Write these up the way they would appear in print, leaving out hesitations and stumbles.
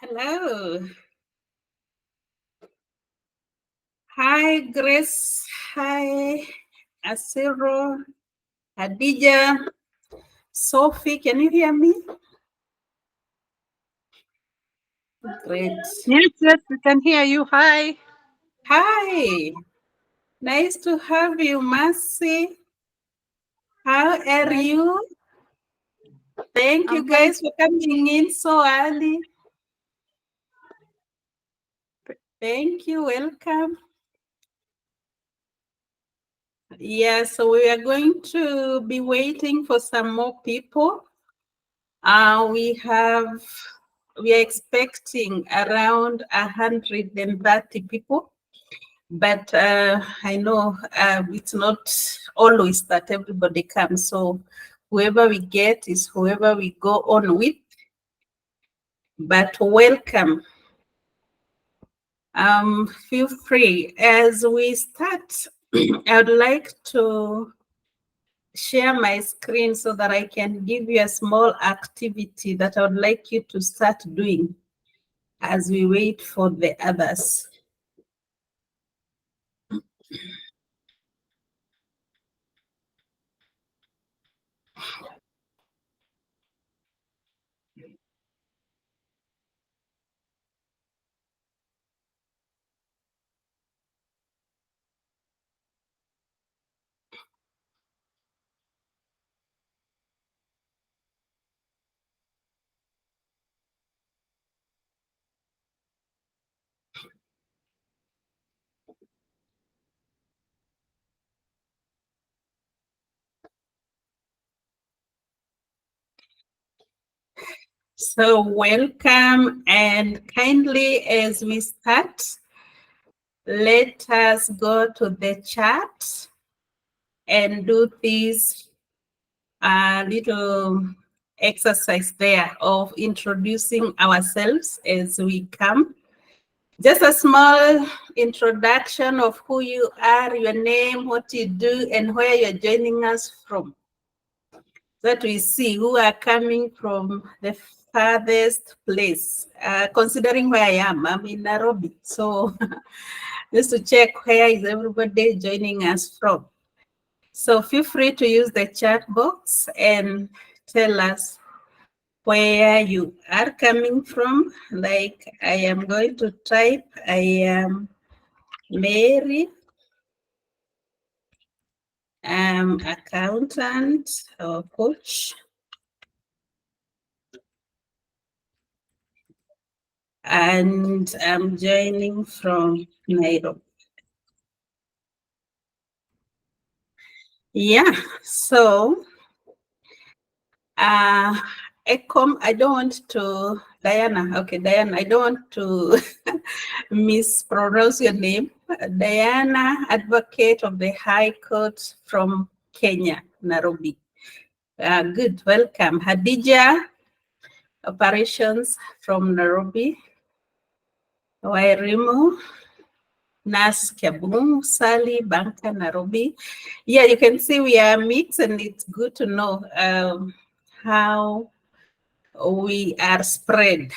Hello. Hi, Grace. Hi, Asiro, Hadija, Sophie. Can you hear me? Great. Yes, we can hear you. Hi. Hi. Nice to have you, Mercy. How are Nice. you? Thank you I'm fine. guys for coming in so early. Thank you. Welcome. Yeah, so we are going to be waiting for some more people. We are expecting around 130 people, but I know it's not always that everybody comes. So whoever we get is whoever we go on with. But welcome. Feel free. As we start, I would like to share my screen so that I can give you a small activity that I would like you to start doing as we wait for the others. So welcome, and kindly as we start, let us go to the chat and do this little exercise there of introducing ourselves as we come. Just a small introduction of who you are, your name, what you do, and where you're joining us from. That we see who are coming from the farthest place. Considering where I am, I'm in Nairobi. So just to check where is everybody joining us from. So feel free to use the chat box and tell us where you are coming from. Like I am going to type, I am Mary, I'm accountant or coach. And I'm joining from Nairobi. Yeah, so I don't want to, Diana, okay, Diana, I don't want to mispronounce your name. Diana, advocate of the High Court from Kenya, Nairobi. Good, welcome. Hadija, operations from Nairobi. Wairimu, Nas Kiabu, Sally, Banka, Nairobi. Yeah, you can see we are mixed, and it's good to know how we are spread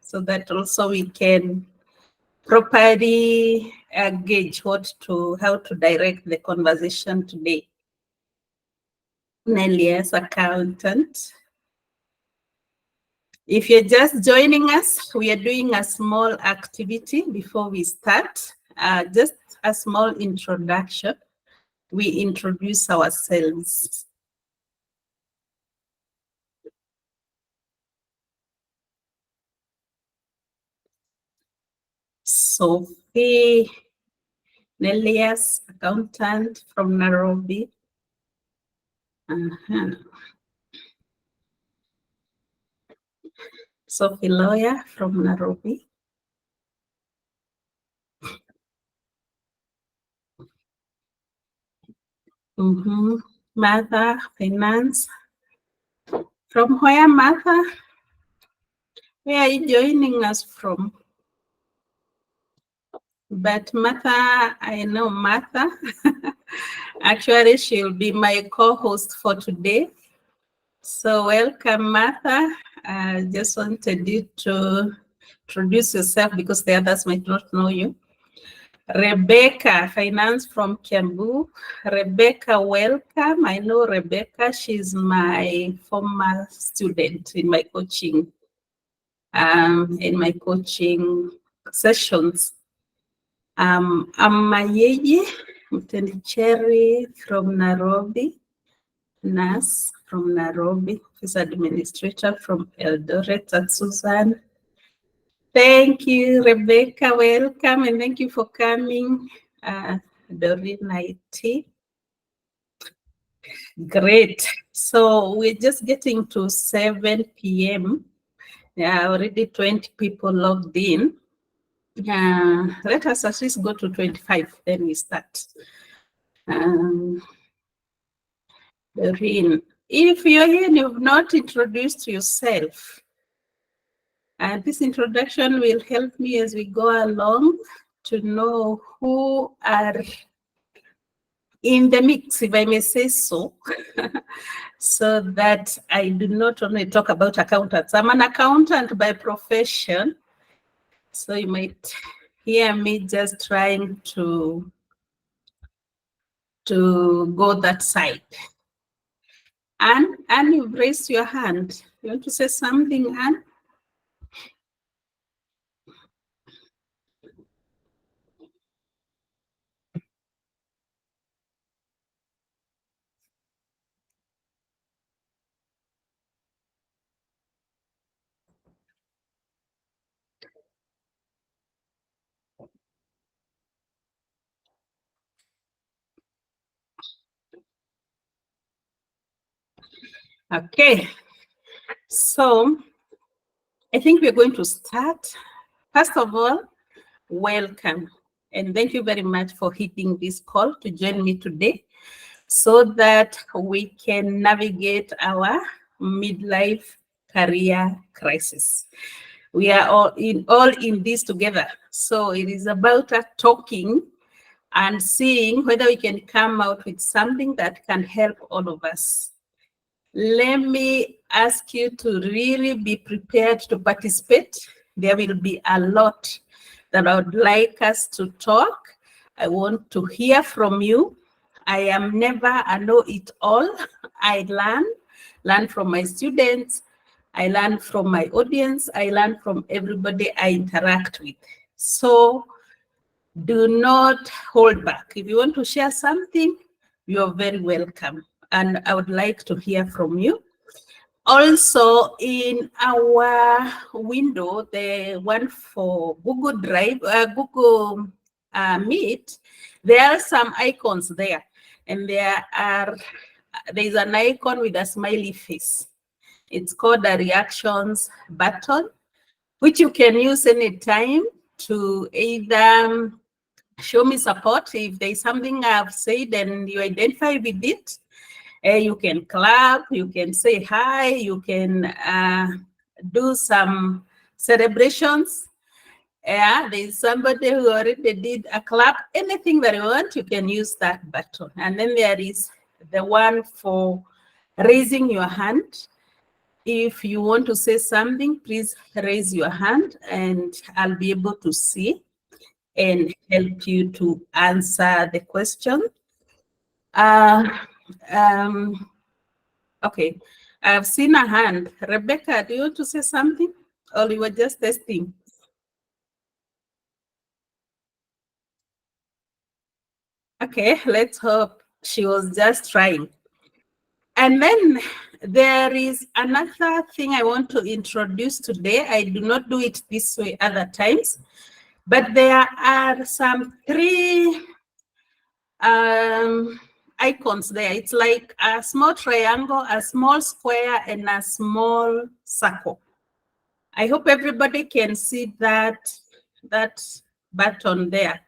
so that also we can properly gauge how to direct the conversation today. Nelly's accountant. If you're just joining us, we are doing a small activity before we start. Just a small introduction. We introduce ourselves. Sophie Nelias, accountant from Nairobi. Sophie, lawyer from Nairobi. Martha, finance. From where, Martha? Where are you joining us from? But Martha, I know Martha. Actually, she'll be my co-host for today. So welcome, Martha. I just wanted you to introduce yourself because the others might not know you. Rebecca, finance from Kiambu. Rebecca, welcome. I know Rebecca, she's my former student in my coaching sessions. I'm Mayeye Mtendicherry from Nairobi, nurse from Nairobi, office administrator from Eldoret, and Susan. Thank you, Rebecca. Welcome, and thank you for coming, Doreen IT. Great. So we're just getting to 7 p.m. Yeah, already 20 people logged in. Let us at least go to 25, then we start. Doreen, if you're here and you've not introduced yourself, and this introduction will help me as we go along to know who are in the mix, if I may say so, so that I do not only talk about accountants. I'm an accountant by profession, so you might hear me just trying to go that side. Anne, you've raised your hand. You want to say something, Anne? Okay, so I think we're going to start. First of all, welcome. And thank you very much for hitting this call to join me today so that we can navigate our midlife career crisis. We are all in this together. So it is about us talking and seeing whether we can come out with something that can help all of us. Let me ask you to really be prepared to participate. There will be a lot that I would like us to talk. I want to hear from you. I am never a know-it-all. I learn from my students. I learn from my audience. I learn from everybody I interact with. So do not hold back. If you want to share something, you're very welcome. And I would like to hear from you. Also, in our window, the one for Google Drive, Google Meet, there are some icons there. And there's an icon with a smiley face. It's called a reactions button, which you can use anytime to either show me support. If there's something I've said and you identify with it, you can clap, you can say hi, you can do some celebrations. Yeah, there's somebody who already did a clap. Anything that you want, you can use that button. And then there is the one for raising your hand. If you want to say something, please raise your hand and I'll be able to see and help you to answer the question. Okay, I've seen a hand. Rebecca, do you want to say something? Or you were just testing? Okay, let's hope she was just trying. And then there is another thing I want to introduce today. I do not do it this way other times, but there are some 3 icons there. It's like a small triangle, a small square, and a small circle. I hope everybody can see that button there.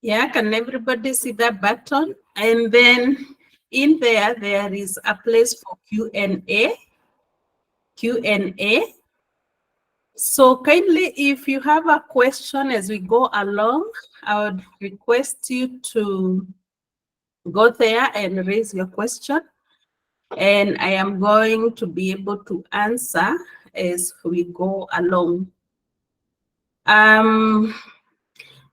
Yeah, can everybody see that button? And then in there is a place for Q&A. Q&A. So kindly, if you have a question as we go along, I would request you to go there and raise your question. And I am going to be able to answer as we go along.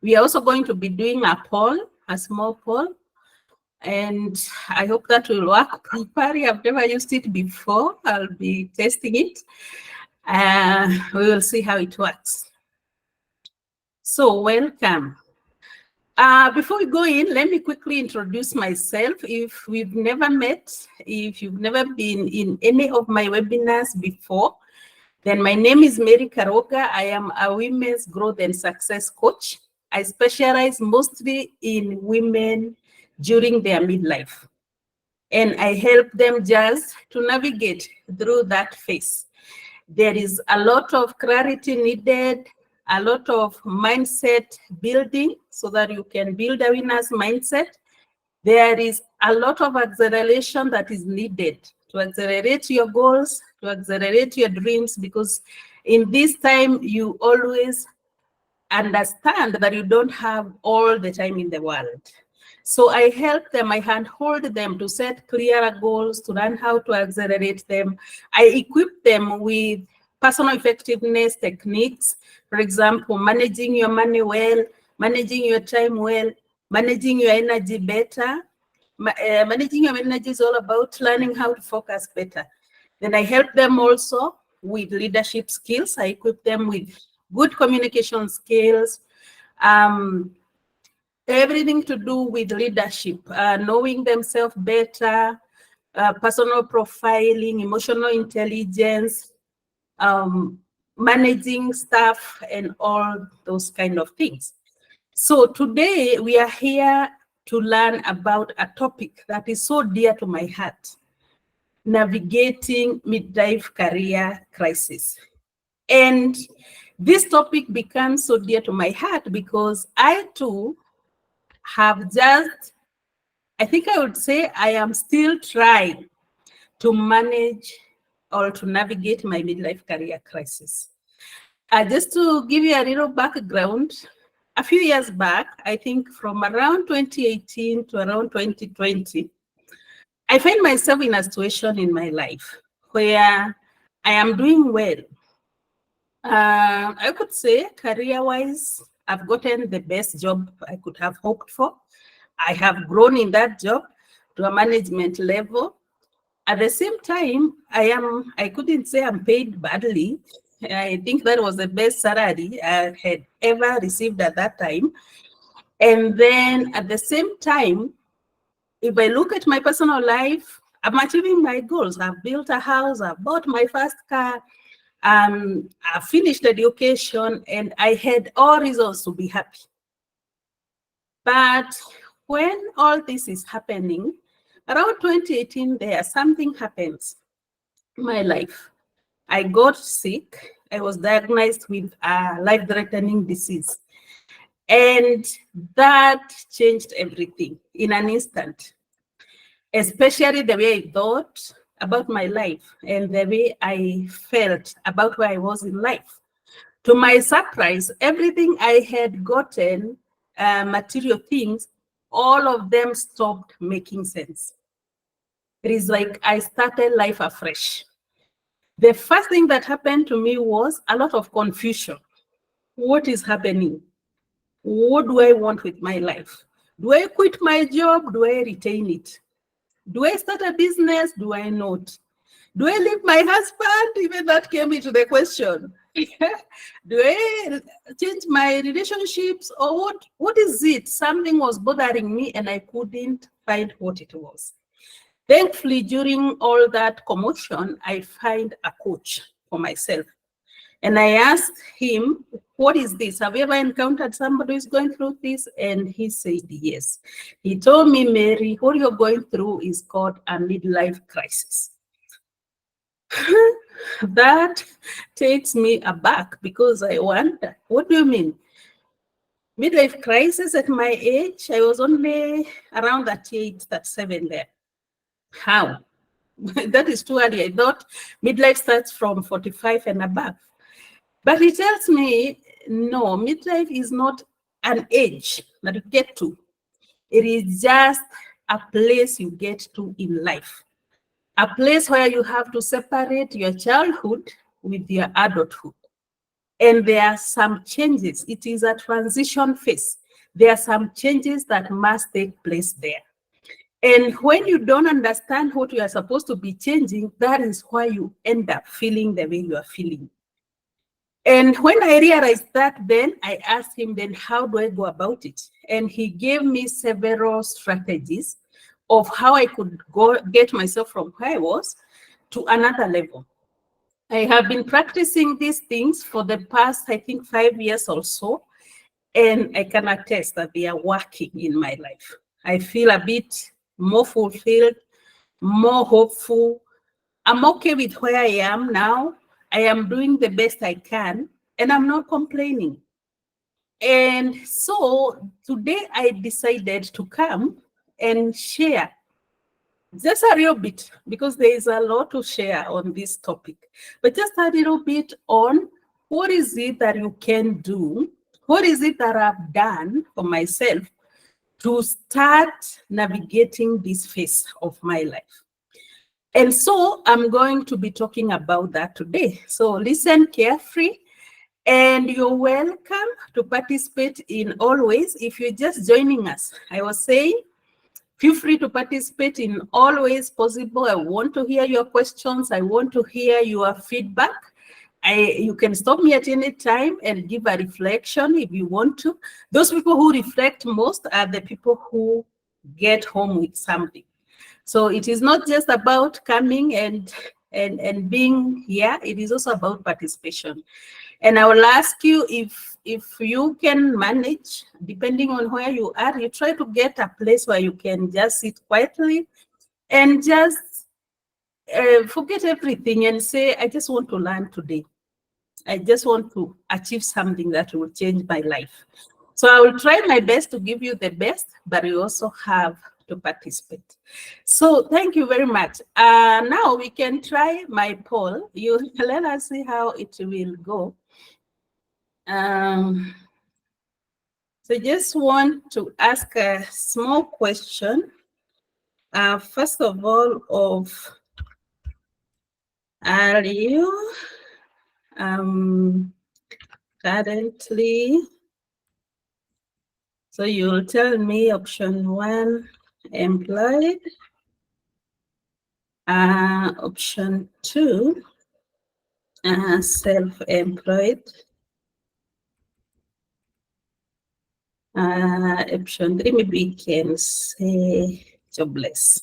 We are also going to be doing a poll, a small poll, and I hope that will work properly. I've never used it before. I'll be testing it. We will see how it works. So welcome. Before we go in, let me quickly introduce myself. If we've never met, if you've never been in any of my webinars before, then my name is Mary Karoga. I am a women's growth and success coach. I specialize mostly in women during their midlife, and I help them just to navigate through that phase. There is a lot of clarity needed, a lot of mindset building so that you can build a winner's mindset. There is a lot of acceleration that is needed to accelerate your goals, to accelerate your dreams, because in this time you always understand that you don't have all the time in the world. So I help them, I handhold them to set clearer goals, to learn how to accelerate them. I equip them with personal effectiveness techniques. For example, managing your money well, managing your time well, managing your energy better. Managing your energy is all about learning how to focus better. Then I help them also with leadership skills. I equip them with good communication skills, everything to do with leadership, knowing themselves better, personal profiling, emotional intelligence, managing staff, and all those kind of things. So today we are here to learn about a topic that is so dear to my heart: navigating midlife career crisis. And this topic becomes so dear to my heart because I too have just, I think I would say I am still trying to manage or to navigate my midlife career crisis. Just to give you a little background, a few years back, I think from around 2018 to around 2020, I find myself in a situation in my life where I am doing well. I could say career-wise, I've gotten the best job I could have hoped for. I have grown in that job to a management level. At the same time, I couldn't say I'm paid badly. I think that was the best salary I had ever received at that time. And then at the same time, if I look at my personal life, I'm achieving my goals. I've built a house, I've bought my first car, I finished education, and I had all reasons to be happy. But when all this is happening, around 2018, something happens in my life. I got sick. I was diagnosed with a life-threatening disease. And that changed everything in an instant, especially the way I thought about my life and the way I felt about where I was in life. To my surprise, everything I had gotten, material things, all of them stopped making sense. It is like I started life afresh. The first thing that happened to me was a lot of confusion. What is happening? What do I want with my life? Do I quit my job? Do I retain it? Do I start a business? Do I not? Do I leave my husband? Even that came into the question. Do I change my relationships, or what is it? Something was bothering me and I couldn't find what it was. Thankfully, during all that commotion, I find a coach for myself. And I asked him, what is this? Have you ever encountered somebody who's going through this? And he said, yes. He told me, Mary, what you're going through is called a midlife crisis. That takes me aback because I wonder, what do you mean? Midlife crisis at my age? I was only around 38, 37 there. How? That is too early. I thought midlife starts from 45 and above. But he tells me, no, midlife is not an age that you get to. It is just a place you get to in life. A place where you have to separate your childhood with your adulthood. And there are some changes. It is a transition phase. There are some changes that must take place there. And when you don't understand what you are supposed to be changing, that is why you end up feeling the way you are feeling. And when I realized that, then I asked him, then how do I go about it? And he gave me several strategies of how I could go get myself from where I was to another level. I have been practicing these things for the past, I think, 5 years or so, and I can attest that they are working in my life. I feel a bit more fulfilled, more hopeful. I'm okay with where I am now. I am doing the best I can, and I'm not complaining. And so today I decided to come and share just a little bit, because there is a lot to share on this topic, but just a little bit on what is it that you can do, what is it that I've done for myself to start navigating this phase of my life. And so I'm going to be talking about that today. So listen carefully, and you're welcome to participate in always. If you're just joining us, I was saying, feel free to participate in all ways possible. I want to hear your questions. I want to hear your feedback. You can stop me at any time and give a reflection if you want to. Those people who reflect most are the people who get home with something. So it is not just about coming and being here. It is also about participation. And I will ask you, if you can manage, depending on where you are, you try to get a place where you can just sit quietly and just forget everything and say, I just want to learn today. I just want to achieve something that will change my life. So I will try my best to give you the best, but you also have to participate. So thank you very much. Now we can try my poll. You let us see how it will go. So just want to ask a small question. First of all, are you currently, so you'll tell me option 1, employed, option 2, self-employed, option 3, maybe we can say jobless,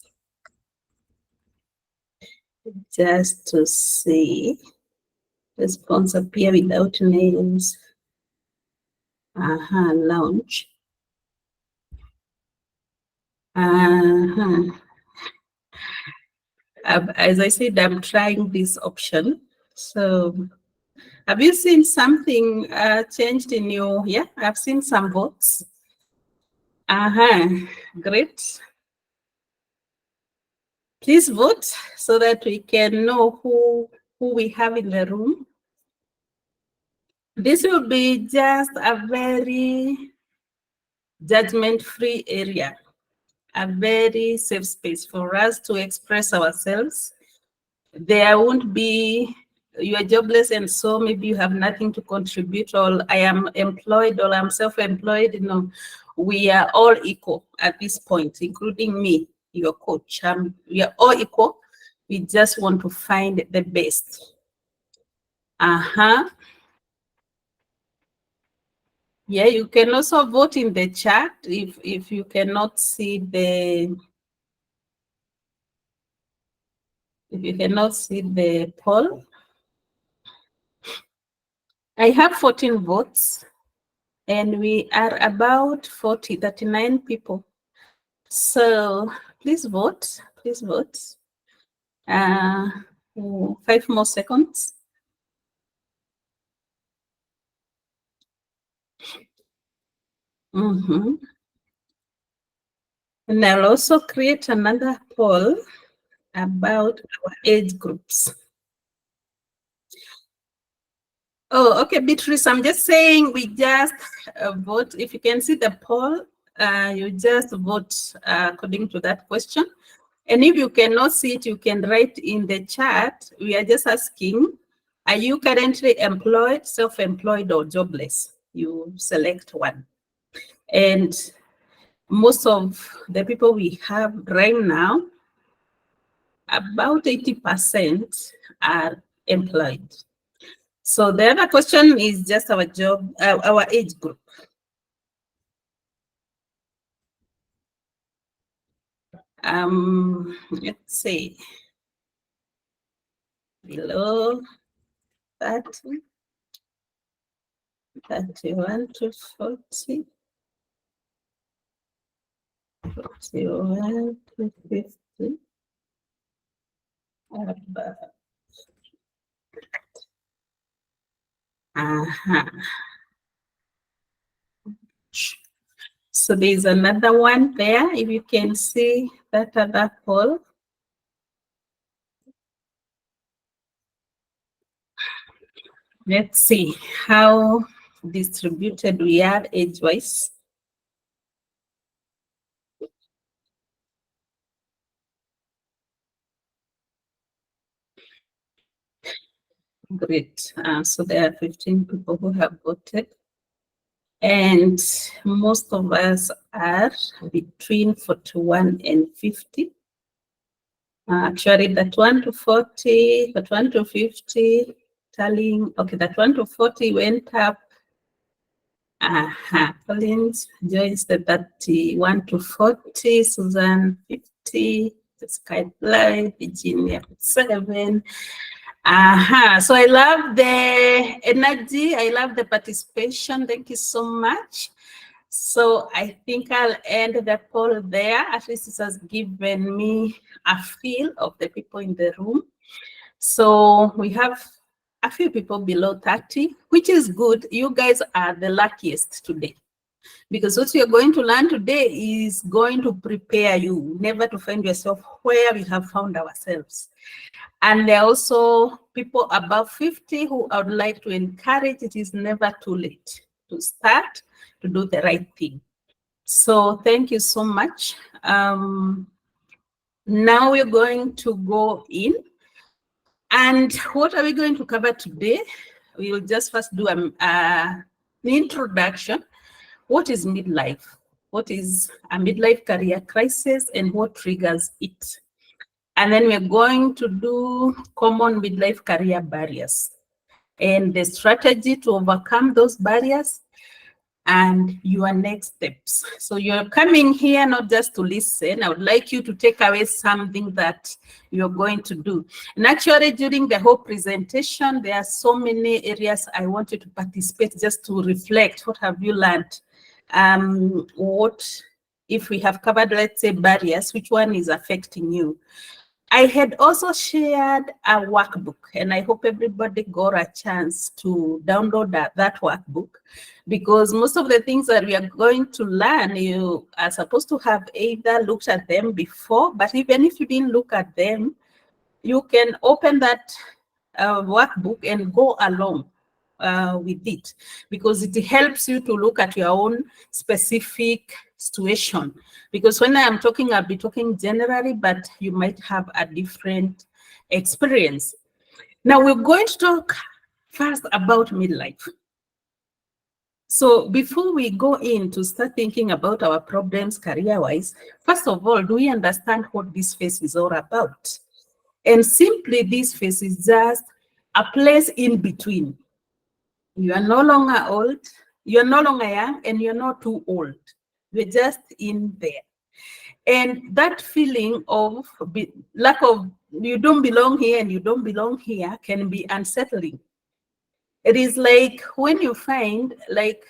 just to see. Response appear without names. Launch. As I said, I'm trying this option. So have you seen something changed in your, yeah, I've seen some votes. Great. Please vote so that we can know who we have in the room. This will be just a very judgment-free area, a very safe space for us to express ourselves. There won't be, you are jobless and so maybe you have nothing to contribute, or I am employed or I'm self-employed. You know, we are all equal at this point, including me, your coach. We are all equal. We just want to find the best. Yeah, you can also vote in the chat if you cannot see the poll. I have 14 votes and we are about 39 people. So please vote, please vote. 5 more seconds. And I'll also create another poll about our age groups. Oh, okay, Beatrice, I'm just saying we just vote. If you can see the poll, you just vote according to that question. And if you cannot see it, you can write in the chat. We are just asking, Are you currently employed, self-employed, or jobless? You select one. And most of the people we have right now, about 80% are employed. So the other question is just our job, our age group. Let's say below 30, 31 to 40, 41 to 50, above. So there's another one there. If you can see that other poll. Let's see how distributed we are age-wise. Great. So there are 15 people who have voted. And most of us are between 41 and 50. Actually, that 1 to 40, that 1 to 50, telling, okay, that 1 to 40 went up. Collins joins the 31 to 40, Susan 50, the Skyline, Virginia 7. So I love the energy, I love the participation. Thank you so much. So I think I'll end the poll there. At least it has given me a feel of the people in the room. So we have a few people below 30, which is good. You guys are the luckiest today, because what you're going to learn today is going to prepare you never to find yourself where we have found ourselves. And there are also people above 50 who I would like to encourage. It is never too late to start to do the right thing. So thank you so much. Now we're going to go in. And what are we going to cover today? We will just first do an introduction. What is midlife? What is a midlife career crisis and what triggers it? And then we're going to do common midlife career barriers and the strategy to overcome those barriers and your next steps. So you're coming here not just to listen. I would like you to take away something that you're going to do. And actually, during the whole presentation, there are so many areas I want you to participate, just to reflect. What have you learned? What, if we have covered, let's say, barriers, which one is affecting you? I had also shared a workbook, and I hope everybody got a chance to download that workbook, because most of the things that we are going to learn, you are supposed to have either looked at them before, but even if you didn't look at them, you can open that workbook and go along with it, because it helps you to look at your own specific situation. Because when I am talking, I'll be talking generally, but you might have a different experience. Now we're going to talk first about midlife. So before we go in to start thinking about our problems career-wise, first of all, do we understand what this phase is all about? And simply, this phase is just a place in between. You are no longer old, you're no longer young, and you're not too old. You're just in there. And that feeling of lack of, you don't belong here and you don't belong here, can be unsettling. It is like when you find, like,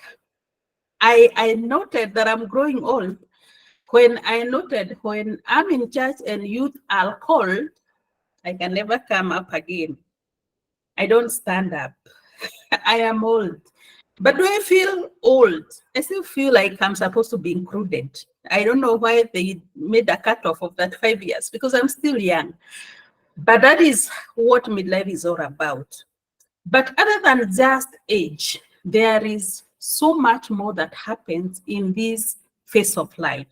I noted that I'm growing old when I noted when I'm in church and youth are called, I can never come up again. I don't stand up. I am old. But do I feel old? I still feel like I'm supposed to be included. I don't know why they made a cutoff of that 5 years, because I'm still young. But that is what midlife is all about. But other than just age, there is so much more that happens in this phase of life.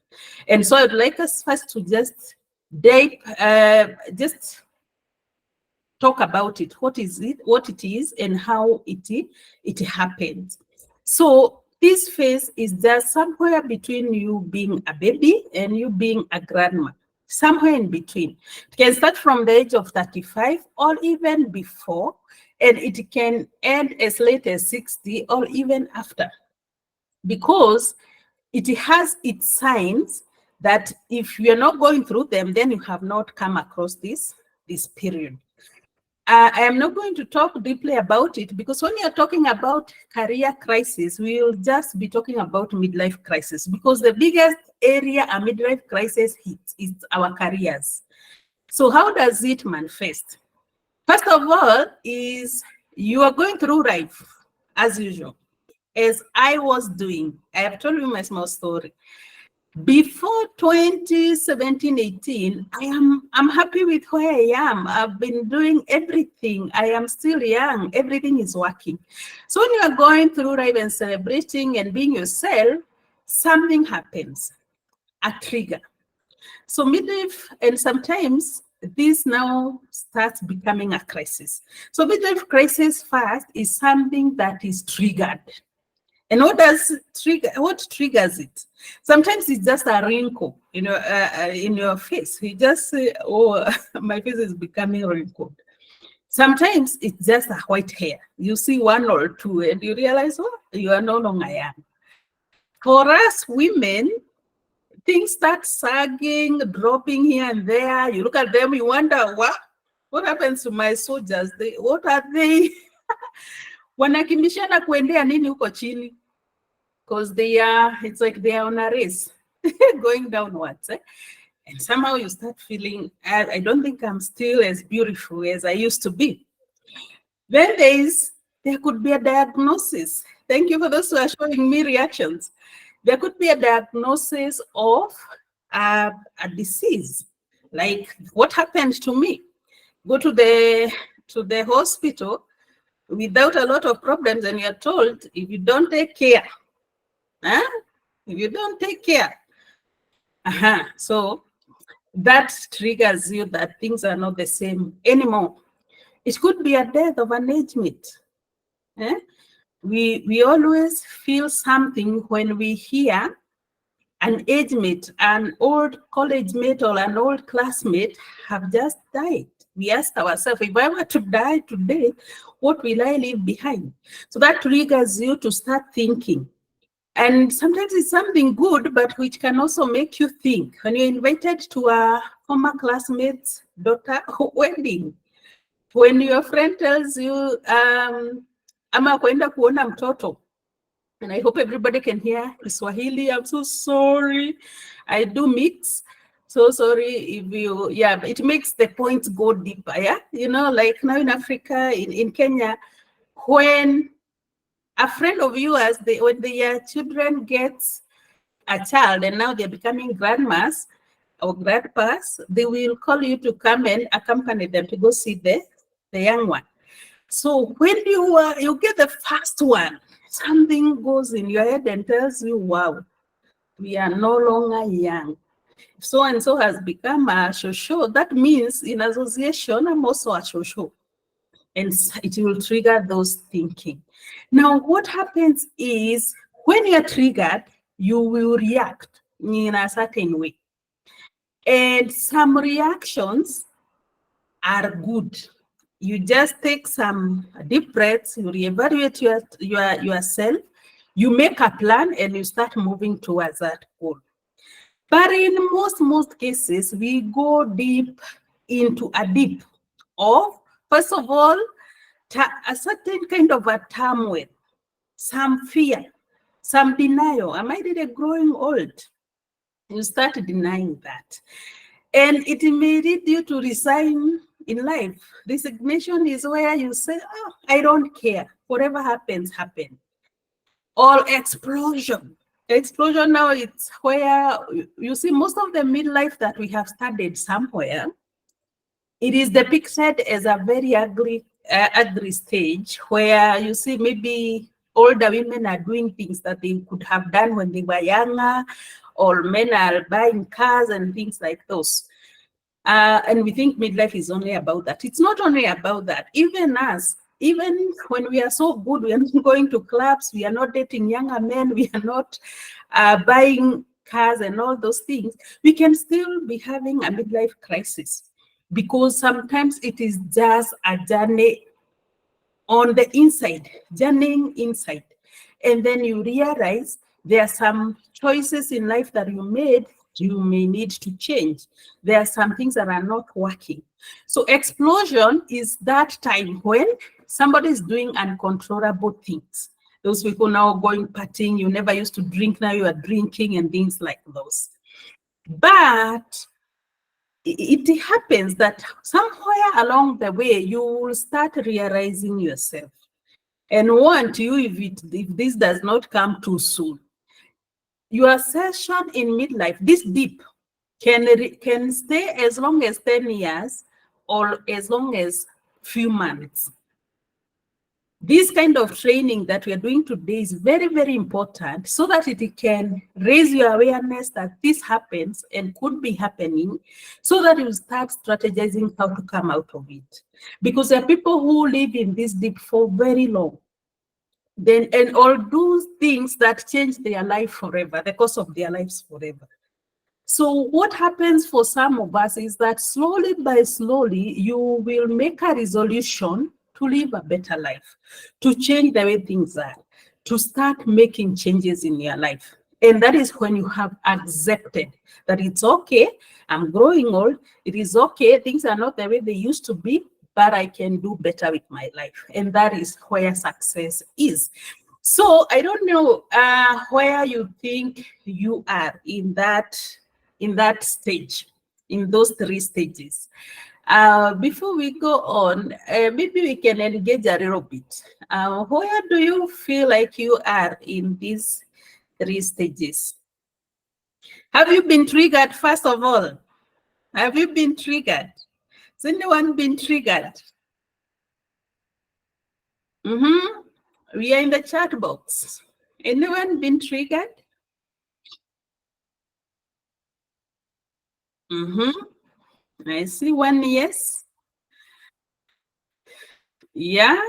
And so I'd like us first to just talk about it. What is it? What it is, and how it happens. So this phase is just somewhere between you being a baby and you being a grandma, somewhere in between. It can start from the age of 35 or even before, and it can end as late as 60 or even after, because it has its signs that if you're not going through them, then you have not come across this period. I am not going to talk deeply about it, because when you're talking about career crisis, we will just be talking about midlife crisis, because the biggest area a midlife crisis hits is our careers. So how does it manifest? First of all, is you are going through life as usual, as I was doing. I have told you my small story. Before 2017-18, I'm happy with where I am. I've been doing everything. I am still young. Everything is working. So when you are going through life and celebrating and being yourself, something happens, a trigger. So midlife, and sometimes this now starts becoming a crisis. So midlife crisis first is something that is triggered. And what triggers it? Sometimes it's just a wrinkle, in your face. You just say, "Oh, my face is becoming wrinkled." Sometimes it's just a white hair. You see one or two, and you realize, oh, you are no longer young. For us women, things start sagging, dropping here and there. You look at them, you wonder, what happens to my soldiers? What are they? Wanakimbishana kuendea nini huko chini? Because it's like they are on a race going downwards. And somehow you start feeling, I don't think I'm still as beautiful as I used to be. Then there could be a diagnosis. Thank you for those who are showing me reactions. There could be a diagnosis of a disease, like what happened to me. Go to the hospital without a lot of problems, and you're told, if you don't take care, if you don't take care, so that triggers you that things are not the same anymore. It could be a death of an age mate. We always feel something when we hear an age mate, an old college mate or an old classmate have just died. We ask ourselves, if I were to die today, what will I leave behind? So that triggers you to start thinking. And sometimes it's something good, but which can also make you think. When you're invited to a former classmate's daughter wedding, when your friend tells you, ama kwenda kuona mtoto, and I hope everybody can hear Swahili. I'm so sorry. I do mix. So sorry if you, it makes the points go deeper. Yeah, like now in Africa, in Kenya, when a friend of yours, when their children gets a child and now they're becoming grandmas or grandpas, they will call you to come and accompany them to go see the young one. So when you get the first one, something goes in your head and tells you, wow, we are no longer young. If so and so has become a shosho, that means in association, I'm also a shosho. And it will trigger those thinking. Now, what happens is when you're triggered, you will react in a certain way. And some reactions are good. You just take some deep breaths, you reevaluate yourself, you make a plan, and you start moving towards that goal. But in most cases, we go deep into a deep of, first of all, a certain kind of a turmoil, some fear, some denial. Am I really growing old? You start denying that. And it may lead you to resign in life. Resignation is where you say, oh, I don't care. Whatever happens, happen. Or explosion. Explosion now, it's where you see most of the midlife that we have studied somewhere, it is depicted as a very ugly stage where you see maybe older women are doing things that they could have done when they were younger, or men are buying cars and things like those. And we think midlife is only about that. It's not only about that. Even us, even when we are so good, we are not going to clubs, we are not dating younger men, we are not buying cars and all those things, we can still be having a midlife crisis, because sometimes it is just a journey on the inside, journeying inside. And then you realize there are some choices in life that you made, you may need to change. There are some things that are not working. So explosion is that time when somebody is doing uncontrollable things. Those people now going partying, you never used to drink, now you are drinking and things like those. But it happens that somewhere along the way, you will start realizing yourself and want you, if this does not come too soon. Your session in midlife, this deep, can stay as long as 10 years or as long as few months. This kind of training that we are doing today is very, very important, so that it can raise your awareness that this happens and could be happening, so that you start strategizing how to come out of it. Because there are people who live in this deep for very long, then and all do things that change their life forever, the course of their lives forever. So what happens for some of us is that slowly by slowly, you will make a resolution to live a better life, to change the way things are, to start making changes in your life. And that is when you have accepted that it's okay, I'm growing old, it is okay, things are not the way they used to be, but I can do better with my life. And that is where success is. So I don't know where you think you are in that stage, in those three stages. Before we go on, maybe we can engage a little bit. Where do you feel like you are in these three stages? Have you been triggered, first of all? Have you been triggered? Has anyone been triggered? We are in the chat box. Anyone been triggered? I see one yes. Yeah.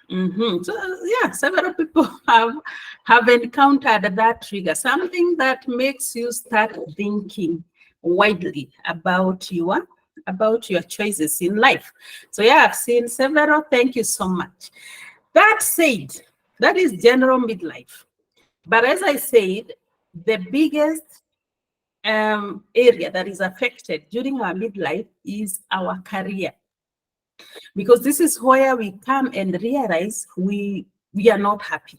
So yeah, several people have encountered that trigger, something that makes you start thinking widely about your choices in life. So yeah, I've seen several. Thank you so much. That said, that is general midlife. But as I said, the biggest area that is affected during our midlife is our career, because this is where we come and realize we are not happy.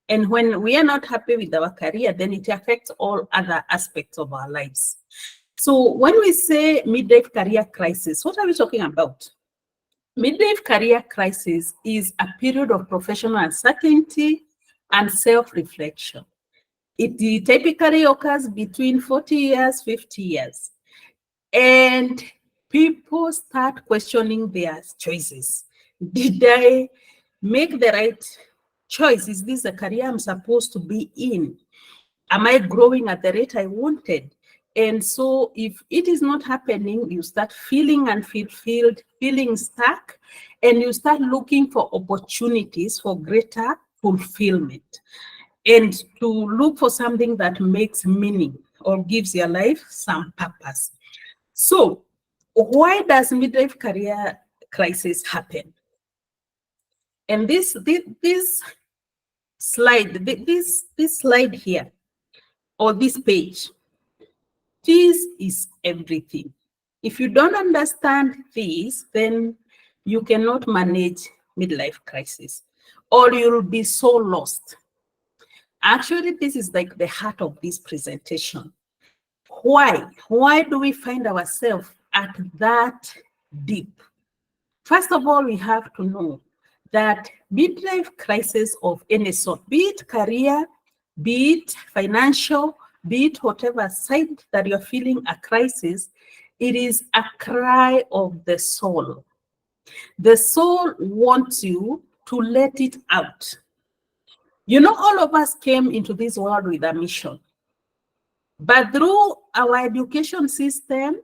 And when we are not happy with our career, then it affects all other aspects of our lives. So when we say midlife career crisis, what are we talking about? Midlife career crisis is a period of professional uncertainty and self-reflection. It typically occurs between 40 years, 50 years. And people start questioning their choices. Did I make the right choice? Is this a career I'm supposed to be in? Am I growing at the rate I wanted? And so if it is not happening, you start feeling unfulfilled, feeling stuck, and you start looking for opportunities for greater fulfillment, and to look for something that makes meaning or gives your life some purpose. So why does midlife career crisis happen? And this slide, this slide here, or this page, this is everything. If you don't understand this, then you cannot manage midlife crisis, or you'll be so lost. Actually, this is like the heart of this presentation. Why? Why do we find ourselves at that deep? First of all, we have to know that midlife crisis of any sort, be it career, be it financial, be it whatever side that you're feeling a crisis, it is a cry of the soul. The soul wants you to let it out. You know, all of us came into this world with a mission. But through our education system,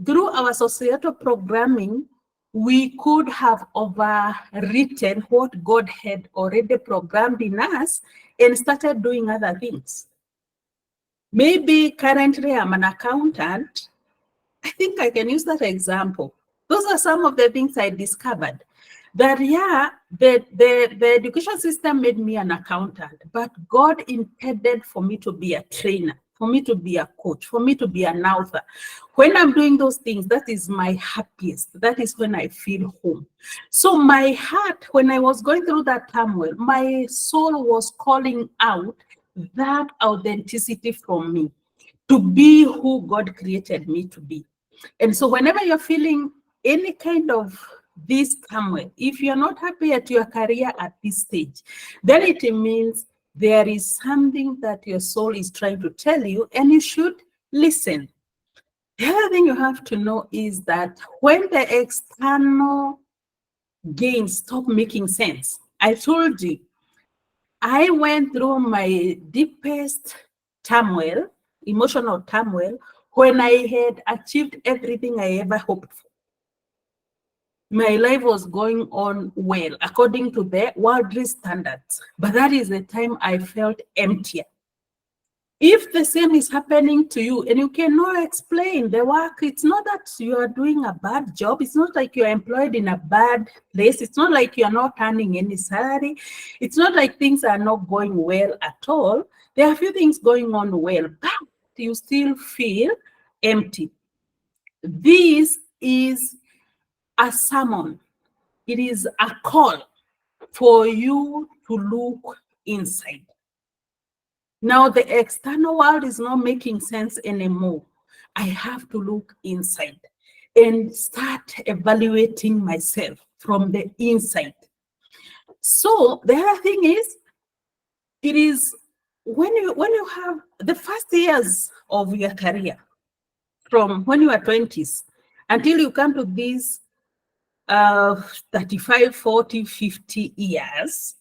through our societal programming, we could have overwritten what God had already programmed in us and started doing other things. Maybe currently I'm an accountant. I think I can use that example. Those are some of the things I discovered. That, yeah, the education system made me an accountant, but God intended for me to be a trainer, for me to be a coach, for me to be an author. When I'm doing those things, that is my happiest. That is when I feel home. So my heart, when I was going through that turmoil, my soul was calling out that authenticity from me to be who God created me to be. And so whenever you're feeling any kind of this turmoil, if you're not happy at your career at this stage, then it means there is something that your soul is trying to tell you, and you should listen. The other thing you have to know is that when the external gains stop making sense, I told you, I went through my deepest turmoil, emotional turmoil, when I had achieved everything I ever hoped for. My life was going on well, according to the worldly standards. But that is the time I felt emptier. If the same is happening to you and you cannot explain the work, it's not that you are doing a bad job. It's not like you're employed in a bad place. It's not like you're not earning any salary. It's not like things are not going well at all. There are a few things going on well, but you still feel empty. This is a sermon. It is a call for you to look inside. Now the external world is not making sense anymore. I have to look inside and start evaluating myself from the inside. So the other thing is, it is when you have the first years of your career, from when you are 20s until you come to these 35, 40, 50 years,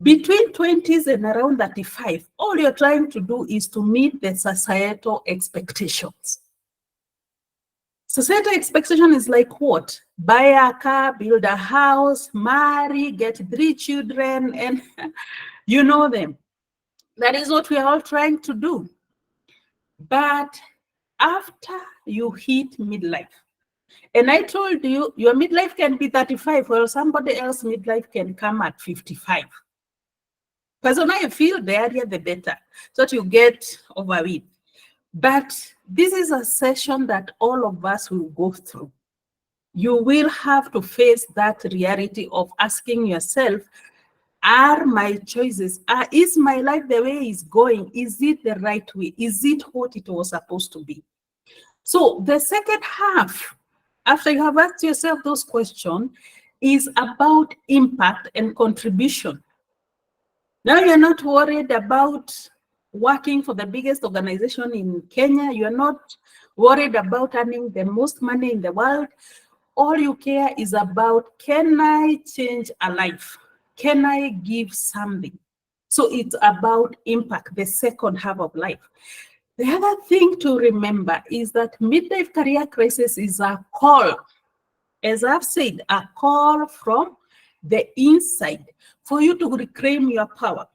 between 20s and around 35, all you're trying to do is to meet the societal expectations. Societal expectation is like what? Buy a car, build a house, marry, get 3 children, and you know them. That is what we are all trying to do. But after you hit midlife, and I told you, your midlife can be 35, while somebody else midlife can come at 55. Because when I feel the earlier, the better, so that you get over it. But this is a session that all of us will go through. You will have to face that reality of asking yourself, are my choices, is my life the way it's going? Is it the right way? Is it what it was supposed to be? So the second half, after you have asked yourself those questions, is about impact and contribution. Now you're not worried about working for the biggest organization in Kenya. You're not worried about earning the most money in the world. All you care is about, can I change a life? Can I give something? So it's about impact, the second half of life. The other thing to remember is that midlife career crisis is a call, as I've said, a call from the inside for you to reclaim your power.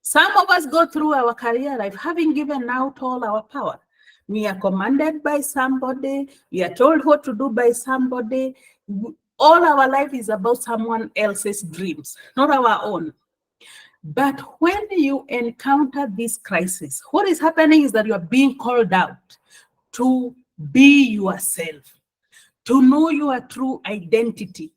Some of us go through our career life having given out all our power. We are commanded by somebody. We are told what to do by somebody. All our life is about someone else's dreams, not our own. But when you encounter this crisis, what is happening is that you are being called out to be yourself, to know your true identity,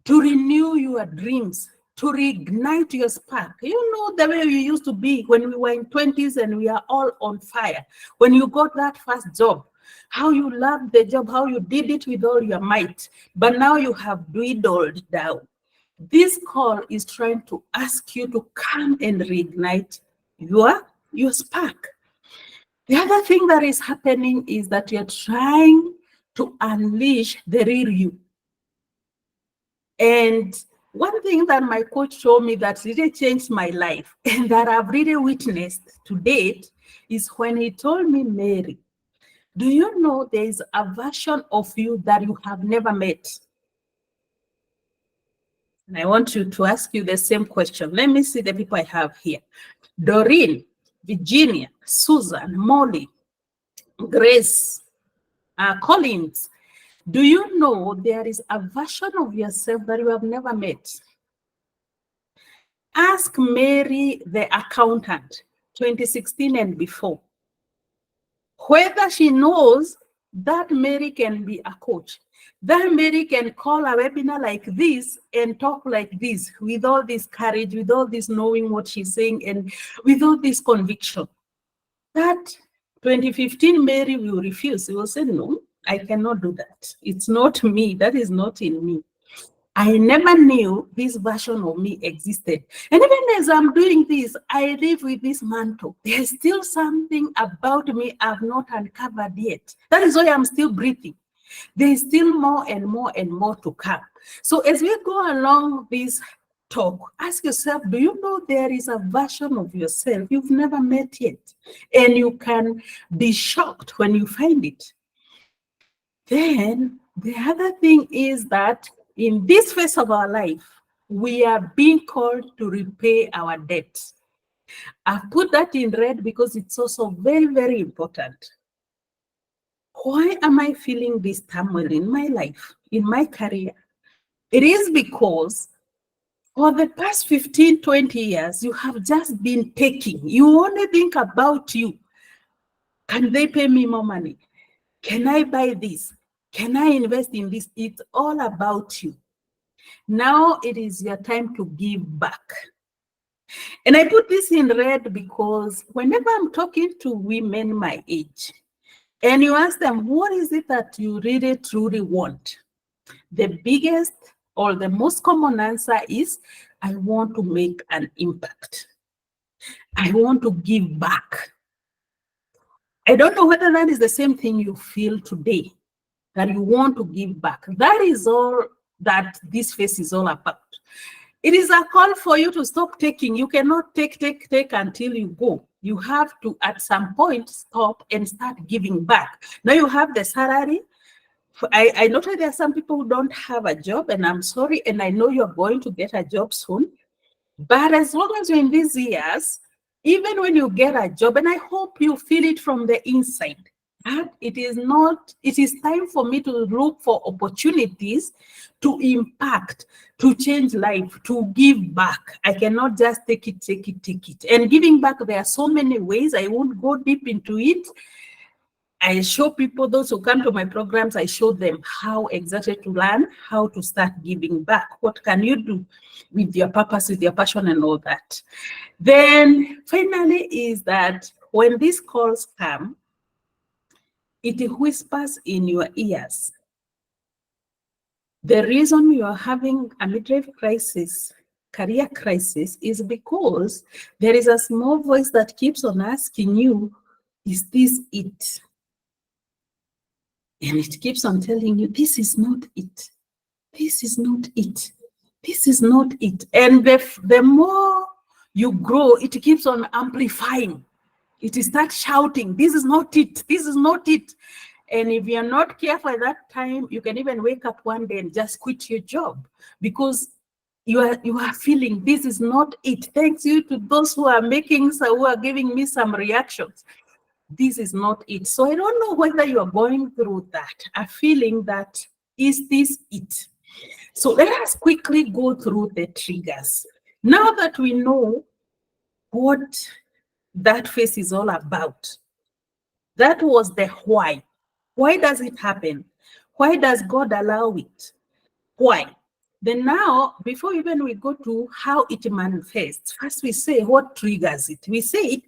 to renew your dreams, to reignite your spark. You know the way we used to be when we were in 20s and we are all on fire. When you got that first job, how you loved the job, how you did it with all your might, but now you have dwindled down. This call is trying to ask you to come and reignite your spark. The other thing that is happening is that you're trying to unleash the real you. And one thing that my coach showed me that really changed my life and that I've really witnessed to date is when he told me, Mary, Do you know there is a version of you that you have never met? And I want you to ask you the same question. Let me see the people I have here. Doreen, Virginia, Susan, Molly, Grace, Collins. Do you know there is a version of yourself that you have never met? Ask Mary, the accountant, 2016 and before, whether she knows that Mary can be a coach, that Mary can call a webinar like this and talk like this with all this courage, with all this knowing what she's saying, and with all this conviction. That 2015 Mary will refuse. She will say, no, I cannot do that. It's not me. That is not in me. I never knew this version of me existed. And even as I'm doing this, I live with this mantle. There's still something about me I've not uncovered yet. That is why I'm still breathing. There's still more and more and more to come. So as we go along this talk, ask yourself, do you know there is a version of yourself you've never met yet? And you can be shocked when you find it. Then the other thing is that in this phase of our life, we are being called to repay our debts. I've put that in red because it's also very, very important. Why am I feeling this turmoil in my life, in my career? It is because for the past 15, 20 years, you have just been taking. You only think about you. Can they pay me more money? Can I buy this? Can I invest in this? It's all about you. Now it is your time to give back. And I put this in red because whenever I'm talking to women my age, and you ask them, what is it that you really truly want? The biggest or the most common answer is, I want to make an impact. I want to give back. I don't know whether that is the same thing you feel today, that you want to give back. That is all that this phase is all about. It is a call for you to stop taking. You cannot take until you go. You have to, at some point, stop and start giving back. Now you have the salary. I noticed there are some people who don't have a job, and I'm sorry, and I know you're going to get a job soon. But as long as you're in these years, even when you get a job, and I hope you feel it from the inside, that it is time for me to look for opportunities to impact, to change life, to give back. I cannot just take it. And giving back, there are so many ways. I won't go deep into it. I show people, those who come to my programs, I show them how exactly to learn, how to start giving back. What can you do with your purpose, with your passion and all that? Then finally is that when these calls come, it whispers in your ears. The reason you are having a midlife crisis, career crisis, is because there is a small voice that keeps on asking you, is this it? And it keeps on telling you, this is not it. This is not it. This is not it. And the more you grow, it keeps on amplifying. It starts shouting, this is not it. This is not it. And if you're not careful at that time, you can even wake up one day and just quit your job because you are feeling this is not it. Thanks you to those who are giving me some reactions. This is not it. So I don't know whether you are going through that, a feeling that, is this it? So let us quickly go through the triggers. Now that we know what that phase is all about, that was the why. Why does it happen? Why does God allow it? Why? Then now, before even we go to how it manifests, first we say what triggers it. We say it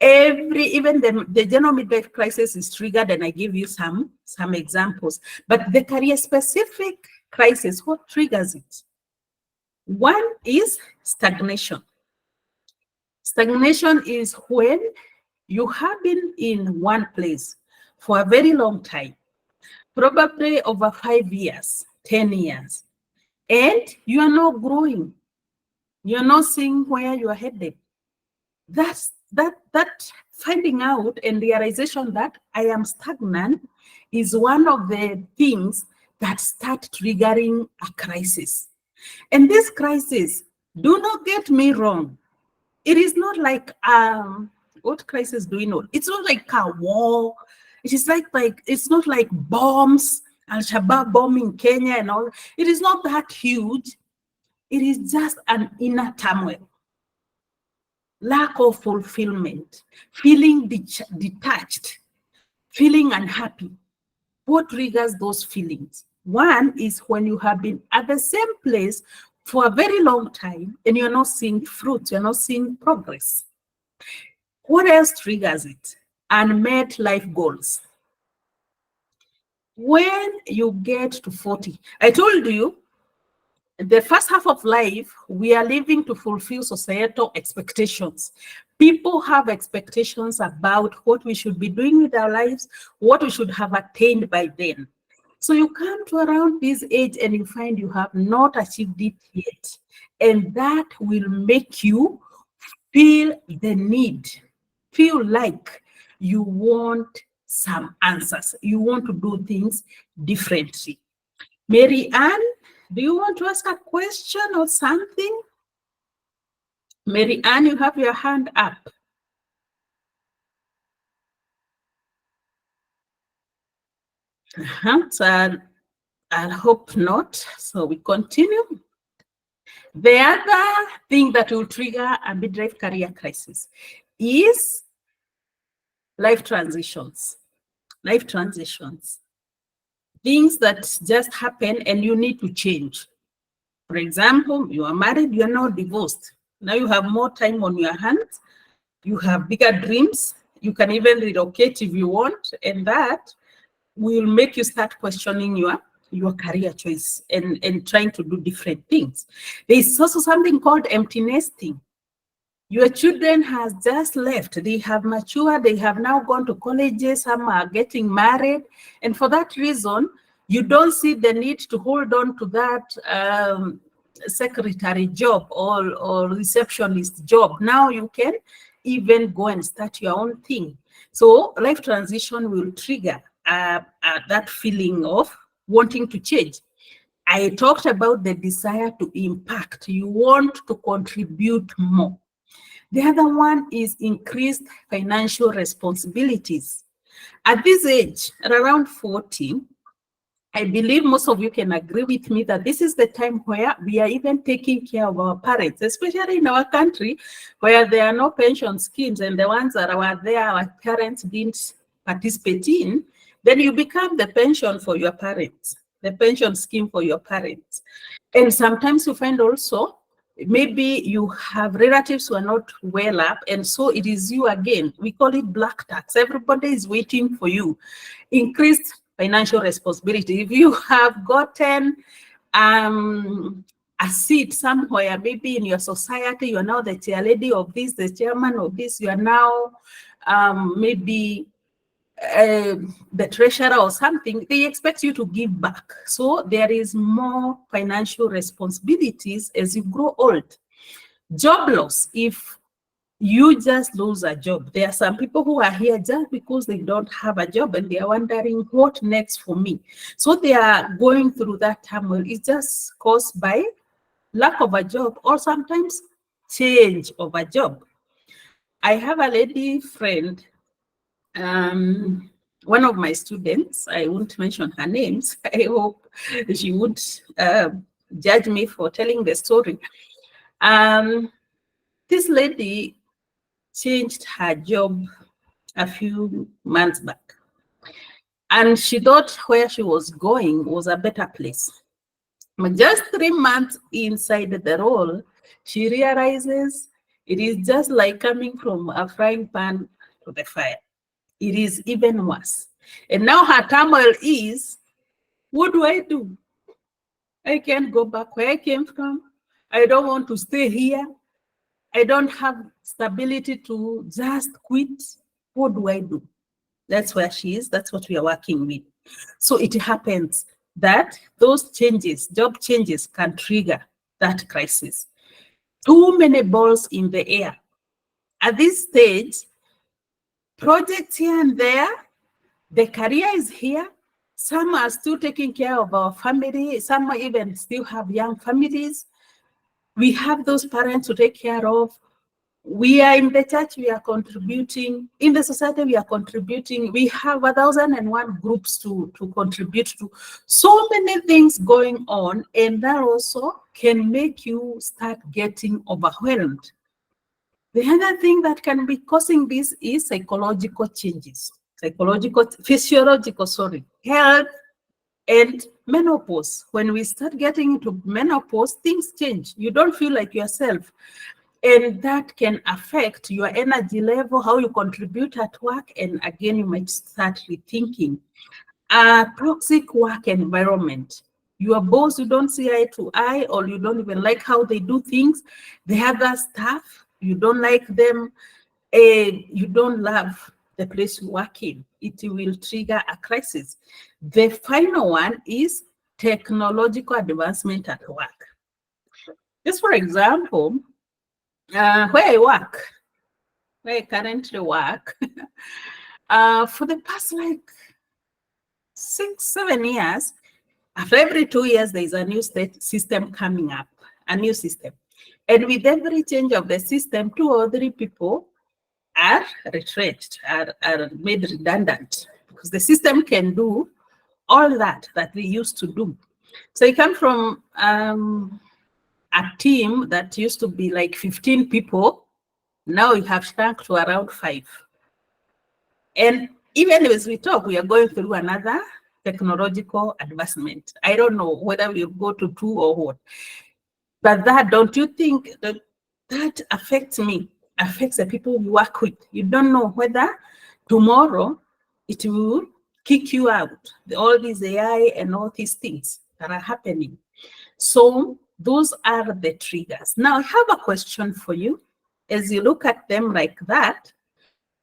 even the general midlife crisis is triggered, and I give you some examples. But the career specific crisis, what triggers it? One is stagnation. Stagnation is when you have been in one place for a very long time, probably over 5 years, 10 years, and you are not growing. You're not seeing where you are headed. That's that finding out and realization that I am stagnant is one of the things that start triggering a crisis. And this crisis, do not get me wrong, it is not like what crisis do we know? It's not like a war. It is like it's not like bombs, Al-Shabaab bombing Kenya and all. It is not that huge. It is just an inner turmoil, lack of fulfillment, feeling detached, feeling unhappy. What triggers those feelings? One is when you have been at the same place for a very long time and you're not seeing fruit, you're not seeing progress. What else triggers it? Unmet life goals. When you get to 40, I told you, the first half of life, we are living to fulfill societal expectations. People have expectations about what we should be doing with our lives, what we should have attained by then. So you come to around this age and you find you have not achieved it yet. And that will make you feel the need, feel like you want some answers. You want to do things differently. Mary Ann, do you want to ask a question or something? Mary Ann, you have your hand up. So I hope not. So we continue. The other thing that will trigger a midlife career crisis is life transitions. Life transitions. Things that just happen and you need to change. For example, you are married, you are now divorced. Now you have more time on your hands. You have bigger dreams. You can even relocate if you want. And that will make you start questioning your career choice and trying to do different things. There is also something called empty nesting. Your children has just left. They have matured. They have now gone to colleges. Some are getting married. And for that reason, you don't see the need to hold on to that secretary job or receptionist job. Now you can even go and start your own thing. So life transition will trigger that feeling of wanting to change. I talked about the desire to impact. You want to contribute more. The other one is increased financial responsibilities. At this age, at around 40, I believe most of you can agree with me that this is the time where we are even taking care of our parents, especially in our country where there are no pension schemes, and the ones that were there, our parents didn't participate in. Then you become the pension for your parents, the pension scheme for your parents. And sometimes you find also maybe you have relatives who are not well up, and so it is you again. We call it black tax. Everybody is waiting for you. Increased financial responsibility. If you have gotten a seat somewhere, maybe in your society, you are now the chair lady of this, the chairman of this, you are now maybe the treasurer or something, they expect you to give back. So there is more financial responsibilities as you grow old. Job loss. If you just lose a job, there are some people who are here just because they don't have a job and they are wondering what next for me. So they are going through that turmoil. It's just caused by lack of a job or sometimes change of a job. I have a lady friend, one of my students, I won't mention her names. I hope she would judge me for telling the story. This lady changed her job a few months back, and she thought where she was going was a better place. But just 3 months inside the role, she realizes it is just like coming from a frying pan to the fire. It is even worse. And now her turmoil is, what do I do? I can't go back where I came from. I don't want to stay here. I don't have stability to just quit. What do I do? That's where she is. That's what we are working with. So it happens that those changes, job changes, can trigger that crisis. Too many balls in the air. At this stage, projects here and there, the career is here. Some are still taking care of our family. Some even still have young families. We have those parents to take care of. We are in the church, we are contributing. In the society, we are contributing. We have 1,001 groups to contribute to. So many things going on, and that also can make you start getting overwhelmed. The other thing that can be causing this is psychological changes, physiological, health and menopause. When we start getting into menopause, things change. You don't feel like yourself. And that can affect your energy level, how you contribute at work. And again, you might start rethinking. A toxic work environment. Your boss, you don't see eye to eye, or you don't even like how they do things. The other staff, you don't like them. You don't love the place you work in. It will trigger a crisis. The final one is technological advancement at work. Just for example, where I currently work, for the past like 6-7 years, after every 2 years, there is a new system coming up, a new system. And with every change of the system, 2 or 3 people are retrenched, are made redundant, because the system can do all that they used to do. So you come from a team that used to be like 15 people, now you have shrunk to around 5. And even as we talk, we are going through another technological advancement. I don't know whether we'll go to 2 or what. But that, don't you think that affects me, affects the people we work with? You don't know whether tomorrow it will kick you out. All these AI and all these things that are happening. So those are the triggers. Now I have a question for you. As you look at them like that,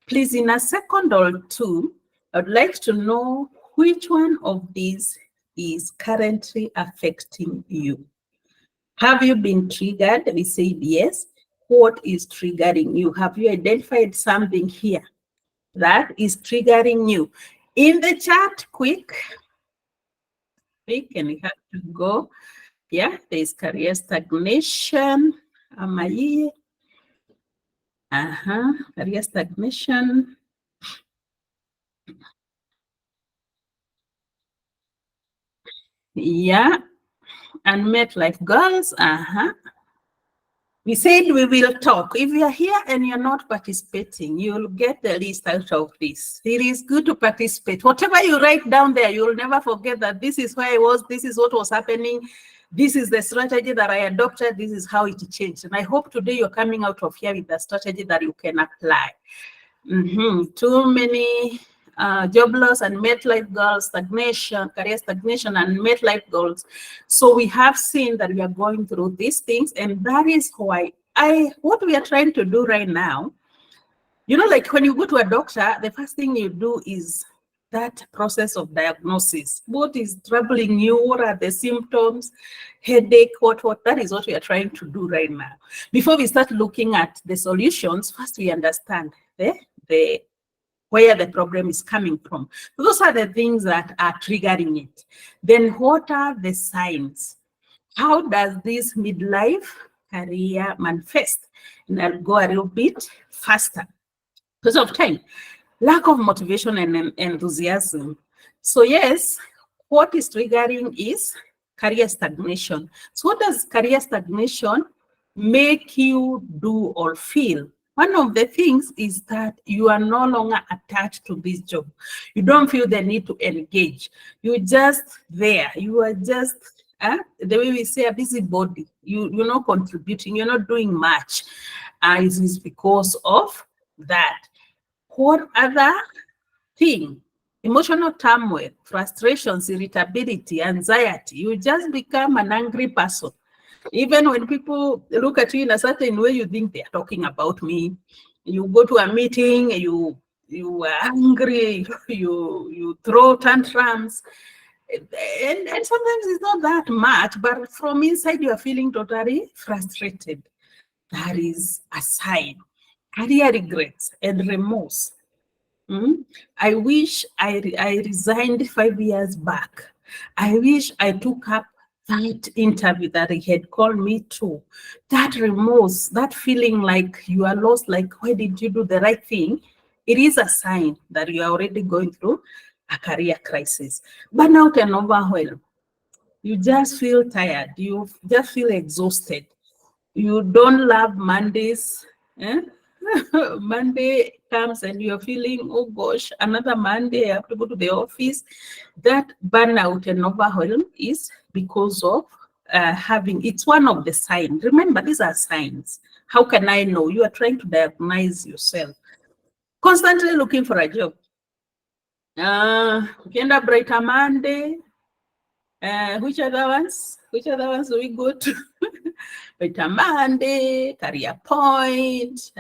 please, in a second or 2, I'd like to know which one of these is currently affecting you. Have you been triggered? We said yes. What is triggering you? Have you identified something here that is triggering you? In the chat, quick, and we have to go. Yeah, there's career stagnation. Career stagnation. Yeah, unmet life goals. We said we will talk. If you are here and you're not participating, you'll get the list out of this. It is good to participate. Whatever you write down there, you'll never forget that this is where I was, this is what was happening, this is the strategy that I adopted, this is how it changed. And I hope today you're coming out of here with a strategy that you can apply. Too many job loss and midlife goals, stagnation, career stagnation and midlife goals. So we have seen that we are going through these things, and that is why what we are trying to do right now, you know, like when you go to a doctor, the first thing you do is that process of diagnosis. What is troubling you? What are the symptoms? Headache, what? That is what we are trying to do right now. Before we start looking at the solutions, first we understand where the problem is coming from. Those are the things that are triggering it. Then what are the signs? How does this midlife career manifest? And I'll go a little bit faster because of time. Lack of motivation and enthusiasm. So yes, what is triggering is career stagnation. So what does career stagnation make you do or feel? One of the things is that you are no longer attached to this job. You don't feel the need to engage. You're just there. You are just, the way we say, a busybody. You're not contributing. You're not doing much. It is because of that. What other thing? Emotional turmoil, frustrations, irritability, anxiety. You just become an angry person. Even when people look at you in a certain way, you think they're talking about me. You go to a meeting, you are angry, you throw tantrums. And sometimes it's not that much, but from inside you are feeling totally frustrated. That is a sign. career regrets and remorse. I wish I resigned 5 years back. I wish I took up that interview that he had called me to. That remorse, that feeling like you are lost, like, why did you do the right thing? It is a sign that you are already going through a career crisis. Burnout and overwhelm. You just feel tired. You just feel exhausted. You don't love Mondays. Eh? Monday comes and you're feeling, oh gosh, another Monday, I have to go to the office. That burnout and overwhelm is because of it's one of the signs. Remember, these are signs. How can I know? You are trying to diagnose yourself. Constantly looking for a job. Ukienda Brighter Monday, which other ones? Which other ones do we go to? Brighter Monday, Career Point,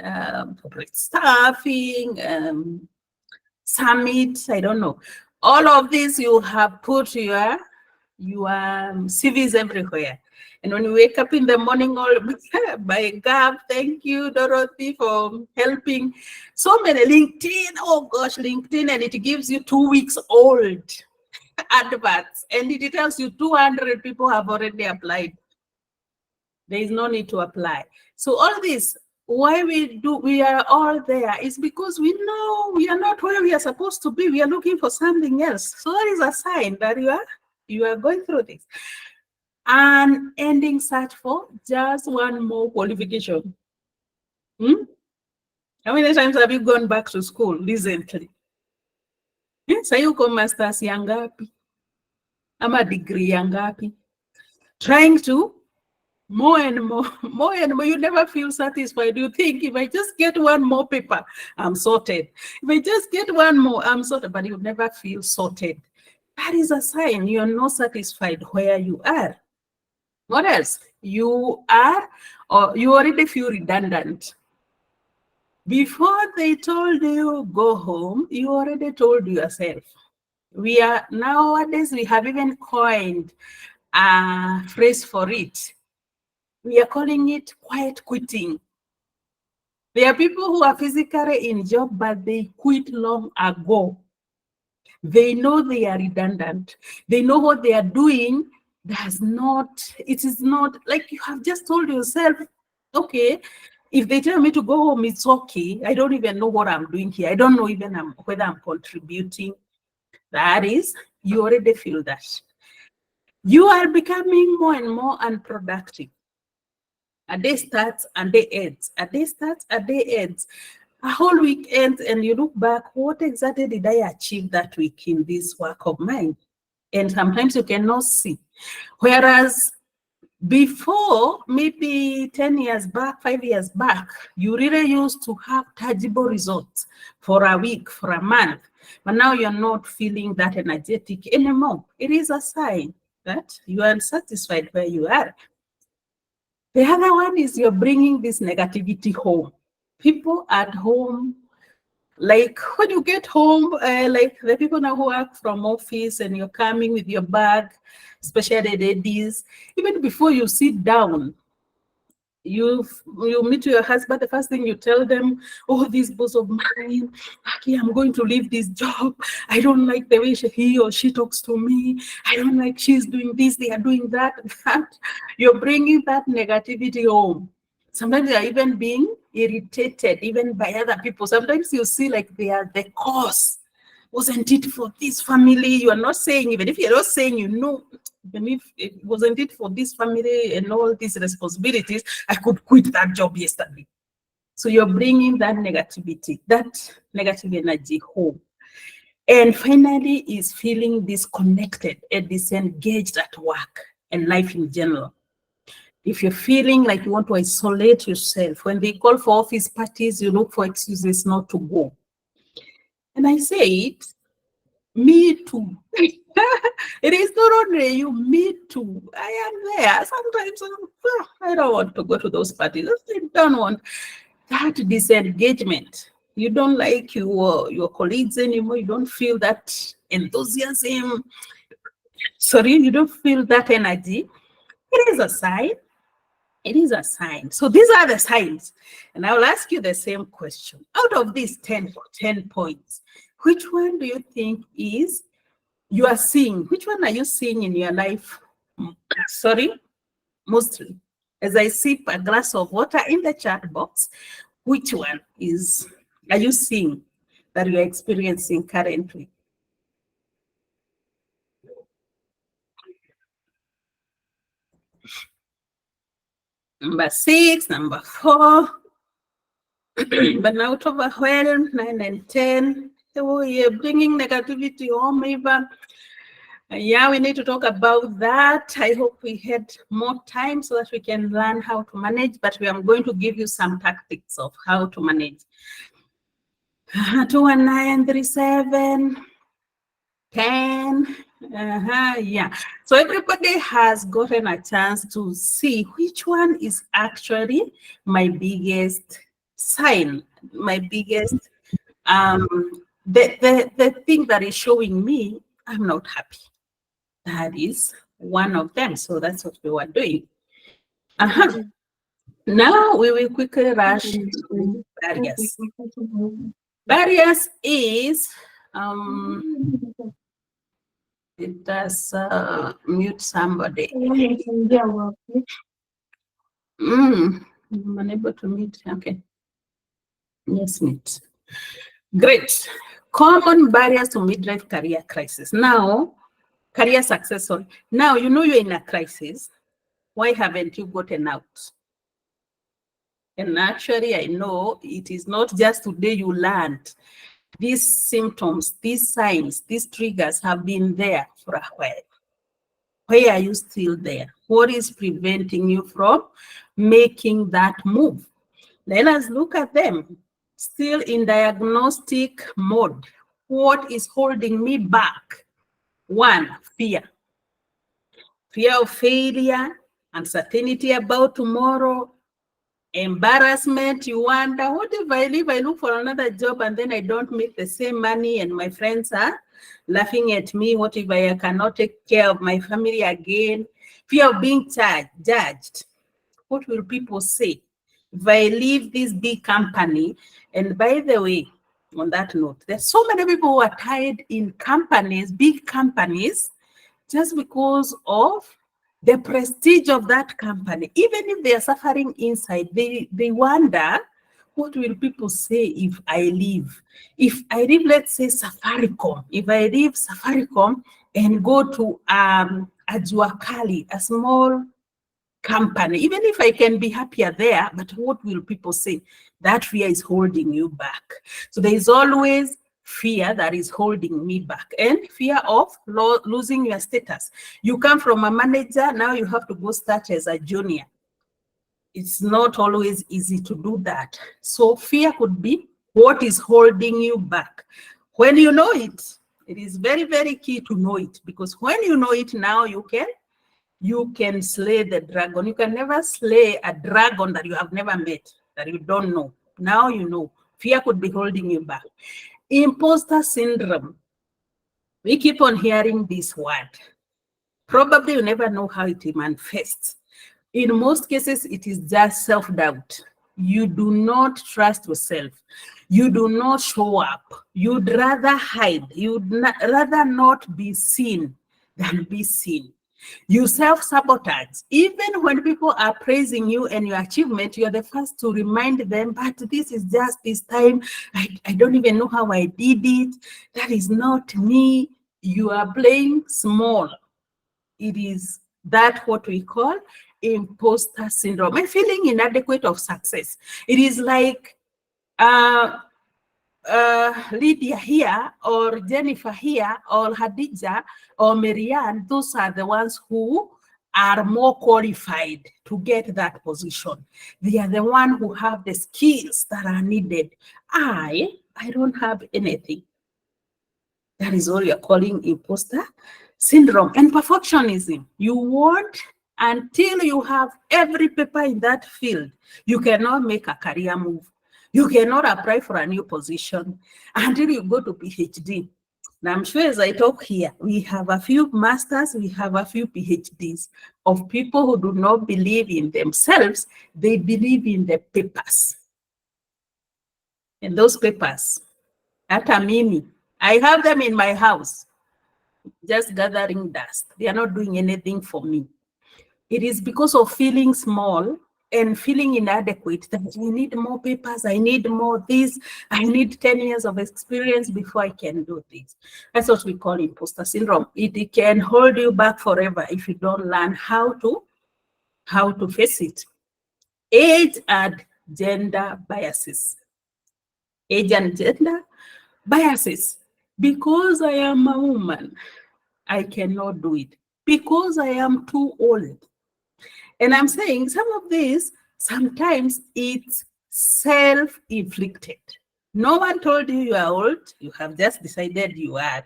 corporate staffing, Summit, I don't know. All of these you have put your CVs everywhere. And when you wake up in the morning, all by God, thank you, Dorothy, for helping. So many LinkedIn, oh gosh, LinkedIn, and it gives you 2 weeks old adverts, and it tells you 200 people have already applied. There is no need to apply. So all this, why we are all there is because we know we are not where we are supposed to be. We are looking for something else. So that is a sign that you are going through this. And ending search for just one more qualification. How many times have you gone back to school recently? Sasa yuko masters ya ngapi? Ama degree ya ngapi? Trying to more and more, more and more. You never feel satisfied. You think, if I just get one more paper, I'm sorted. If I just get one more, I'm sorted. But you never feel sorted. That is a sign you are not satisfied where you are. What else? You are, or you already feel redundant. Before they told you go home, you already told yourself. We are nowadays, we have even coined a phrase for it. We are calling it quiet quitting. There are people who are physically in job, but they quit long ago. They know they are redundant. They know what they are doing it is not, like you have just told yourself, okay, if they tell me to go home, it's okay. I don't even know what I'm doing here. I don't know even whether I'm contributing. That is, you already feel that. You are becoming more and more unproductive. A day starts, a day ends. A day starts, a day ends. A whole week ends, and you look back, what exactly did I achieve that week in this work of mine? And sometimes you cannot see. Whereas before, maybe 10 years back, 5 years back, you really used to have tangible results for a week, for a month. But now you're not feeling that energetic anymore. It is a sign that you are unsatisfied where you are. The other one is you're bringing this negativity home. People at home, like when you get home, like the people now who work from office and you're coming with your bag, especially ladies, even before you sit down, you meet your husband, the first thing you tell them, oh, this boss of mine, okay, I'm going to leave this job. I don't like the way he or she talks to me. I don't like she's doing this, they are doing that. You're bringing that negativity home. Sometimes you're even being irritated, even by other people. Sometimes you see like they are the cause. Wasn't it for this family? You are not saying, even if you're not saying, even if it wasn't it for this family and all these responsibilities, I could quit that job yesterday. So you're bringing that negativity, that negative energy home. And finally is feeling disconnected and disengaged at work and life in general. If you're feeling like you want to isolate yourself, when they call for office parties, you look for excuses not to go. And I say it, me too. It is not only you, me too. I am there. Sometimes I don't want to go to those parties. I don't want that disengagement. You don't like your colleagues anymore. You don't feel that enthusiasm. Sorry, you don't feel that energy. It is a sign. It is a sign. So these are the signs. And I will ask you the same question. Out of these 10 points, which one do you think is you are seeing? Which one are you seeing in your life? Sorry, mostly. As I sip a glass of water in the chat box, which one are you seeing that you are experiencing currently? Number 6, number 4, but not overwhelmed, 9 and 10. Oh, you're bringing negativity home even. Yeah, we need to talk about that. I hope we had more time so that we can learn how to manage, but we are going to give you some tactics of how to manage. 21937, 10. Yeah. So everybody has gotten a chance to see which one is actually my biggest sign, my biggest the thing that is showing me I'm not happy. That is one of them. So that's what we were doing. Now we will quickly rush to barriers. Barriers is it does mute somebody. I'm unable to mute. Okay. Yes, mute. Great. Common barriers to midlife career crisis. Now, career success. Now, you know you're in a crisis. Why haven't you gotten out? And actually, I know it is not just today you learned. These symptoms, these signs, these triggers have been there for a while. Why are you still there? What is preventing you from making that move? Let us look at them. Still in diagnostic mode. What is holding me back? 1, fear. Fear of failure, uncertainty about tomorrow, embarrassment. You wonder, what if I leave, I look for another job and then I don't make the same money and my friends are laughing at me? What if I cannot take care of my family again? Fear of being judged. What will people say if I leave this big company? And by the way, on that note, there's so many people who are tied in companies, big companies, just because of the prestige of that company. Even if they are suffering inside, they wonder, what will people say if I leave? If I leave, let's say Safaricom, if I leave Safaricom and go to a Juakali, a small company, even if I can be happier there, but what will people say? That fear is holding you back. So there is always fear that is holding me back, and fear of losing your status. You come from a manager, now you have to go start as a junior. It's not always easy to do that. So fear could be what is holding you back. When you know it, it is very, very key to know it, because when you know it, now you can slay the dragon. You can never slay a dragon that you have never met, that you don't know. Now you know. Fear could be holding you back. Imposter syndrome. We keep on hearing this word. Probably you never know how it manifests. In most cases, it is just self-doubt. You do not trust yourself. You do not show up. You'd rather hide. You'd rather not be seen than be seen. You self-sabotage. Even when people are praising you and your achievement, you're the first to remind them, but this is just this time. I don't even know how I did it. That is not me. You are playing small. It is that what we call imposter syndrome. I'm feeling inadequate of success. It is like Lydia here, or Jennifer here, or Hadija, or Marianne. Those are the ones who are more qualified to get that position. They are the ones who have the skills that are needed. I don't have anything. That is all you're calling imposter syndrome. And perfectionism. You want, until you have every paper in that field, you cannot make a career move. You cannot apply for a new position until you go to PhD. And I'm sure as I talk here, we have a few masters, we have a few PhDs of people who do not believe in themselves, they believe in the papers. And those papers, hata mimi, I have them in my house, just gathering dust. They are not doing anything for me. It is because of feeling small and feeling inadequate that I need more papers, I need more this, I need 10 years of experience before I can do this. That's what we call imposter syndrome. It can hold you back forever if you don't learn how to face it. Age and gender biases. Age and gender biases. Because I am a woman, I cannot do it. Because I am too old. And I'm saying some of this, sometimes it's self-inflicted. No one told you you are old. You have just decided you are.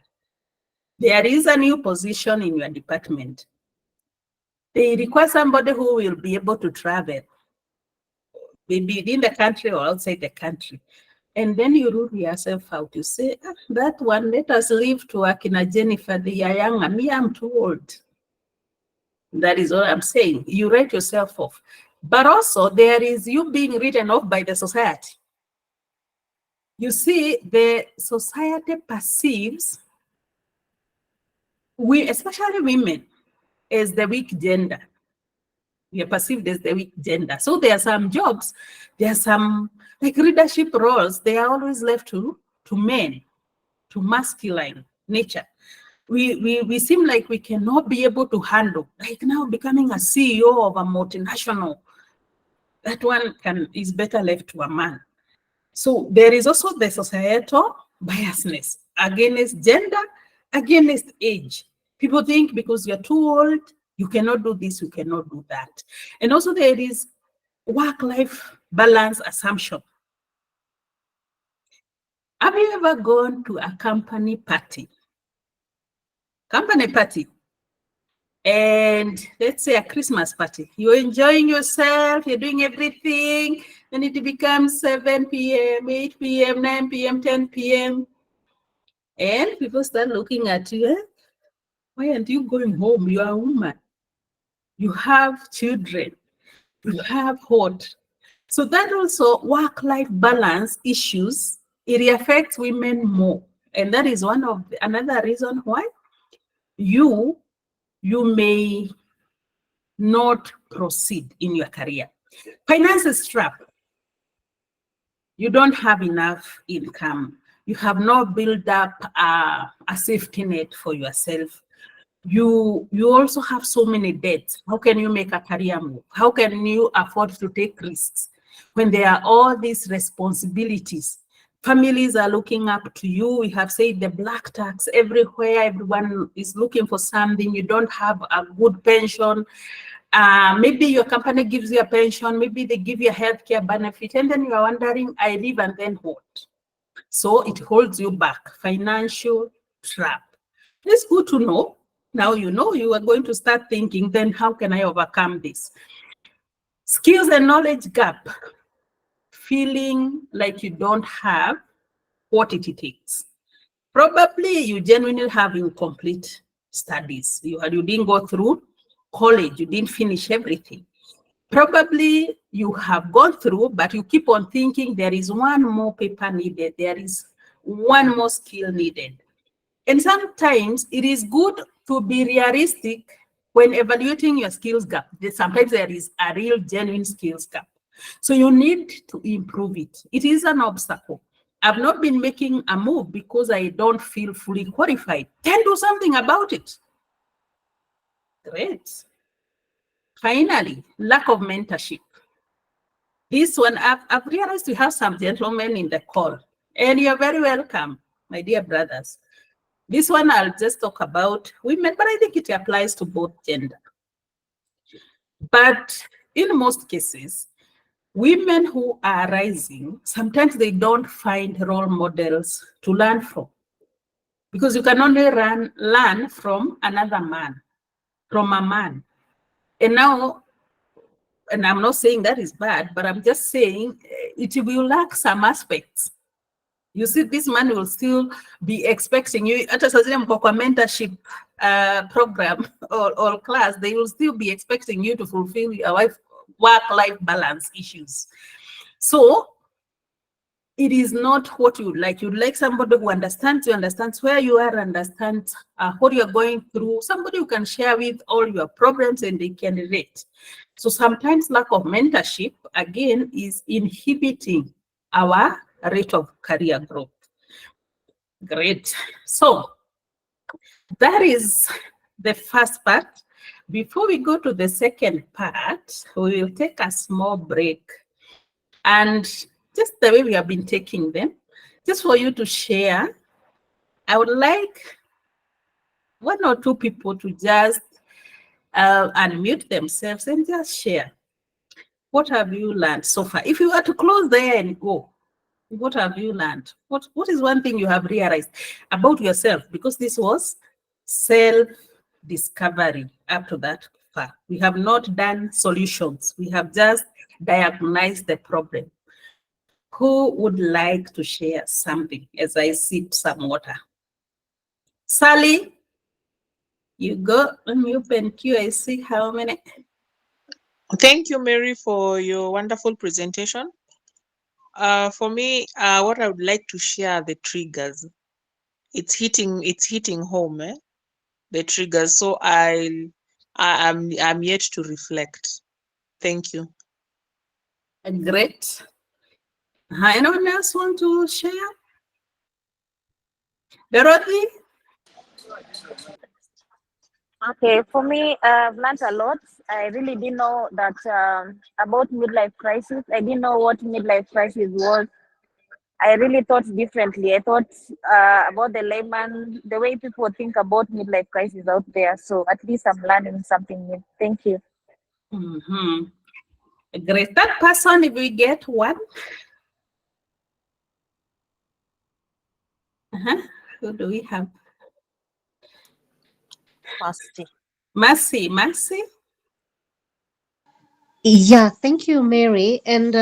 There is a new position in your department. They require somebody who will be able to travel, maybe within the country or outside the country. And then you rule yourself out. You say, that one, let us leave to work in a Jennifer. They are young, and me, I'm too old. That is all I'm saying. You write yourself off. But also, there is you being written off by the society. You see, the society perceives we, especially women, as the weak gender. We are perceived as the weak gender. So there are some jobs, there are some like leadership roles, they are always left to men, to masculine nature. We seem like we cannot be able to handle, like now becoming a CEO of a multinational. That one is better left to a man. So there is also the societal biasness against gender, against age. People think because you're too old, you cannot do this, you cannot do that. And also there is work-life balance assumption. Have you ever gone to a company party? Company party. And let's say a Christmas party. You're enjoying yourself, you're doing everything, and it becomes 7 p.m., 8 p.m., 9 p.m., 10 p.m. And people start looking at you. Why aren't you going home? You are a woman. You have children. You have what? So that also work-life balance issues, it affects women more. And that is another reason why you may not proceed in your career. Finances trap. You don't have enough income. You have not built up a safety net for yourself. You also have so many debts. How can you make a career move? How can you afford to take risks when there are all these responsibilities? Families are looking up to you. We have said the black tax everywhere. Everyone is looking for something. You don't have a good pension. Maybe your company gives you a pension. Maybe they give you a healthcare benefit. And then you are wondering, I leave and then what? So it holds you back. Financial trap. It's good to know. Now you know you are going to start thinking, then how can I overcome this? Skills and knowledge gap. Feeling like you don't have what it takes. Probably you genuinely have incomplete studies. You didn't go through college, you didn't finish everything. Probably you have gone through, but you keep on thinking there is one more paper needed, there is one more skill needed. And sometimes it is good to be realistic when evaluating your skills gap. Sometimes there is a real genuine skills gap. So you need to improve it. It is an obstacle. I've not been making a move because I don't feel fully qualified. Then do something about it. Great. Finally, lack of mentorship. This one, I've realized we have some gentlemen in the call, and you're very welcome, my dear brothers. This one, I'll just talk about women, but I think it applies to both gender. But in most cases, women who are rising, sometimes they don't find role models to learn from. Because you can only learn from another man, from a man. And now, and I'm not saying that is bad, but I'm just saying it will lack some aspects. You see, this man will still be expecting you, hata saa zile mko kwa mentorship program or class, they will still be expecting you to fulfill your work-life balance issues. So it is not what you like. You like somebody who understands you, understands where you are, understands what you're going through, somebody who can share with all your problems and they can relate. So sometimes lack of mentorship, again, is inhibiting our rate of career growth. Great. So that is the first part. Before we go to the second part, we will take a small break. And just the way we have been taking them, just for you to share, I would like one or two people to just unmute themselves and just share. What have you learned so far? If you were to close there and go, what have you learned? What is one thing you have realized about yourself? Because this was self-discovery up to that far. We have not done solutions. We have just diagnosed the problem. Who would like to share something as I sip some water? Sally, you go. Let me open Q. I see how many. Thank you, Mary, for your wonderful presentation. For me, what I would like to share the triggers. It's hitting home, the triggers. So I'm yet to reflect. Thank you. Great. Anyone else want to share? Dorothy? Okay, for me, I've learned a lot. I really didn't know that about midlife crisis. I didn't know what midlife crisis was. I really thought differently. I thought about the layman, the way people think about midlife crisis out there. So at least I'm learning something new. Thank you. Great. That person, if we get one. Who do we have? Mercy. Yeah, thank you, Mary. And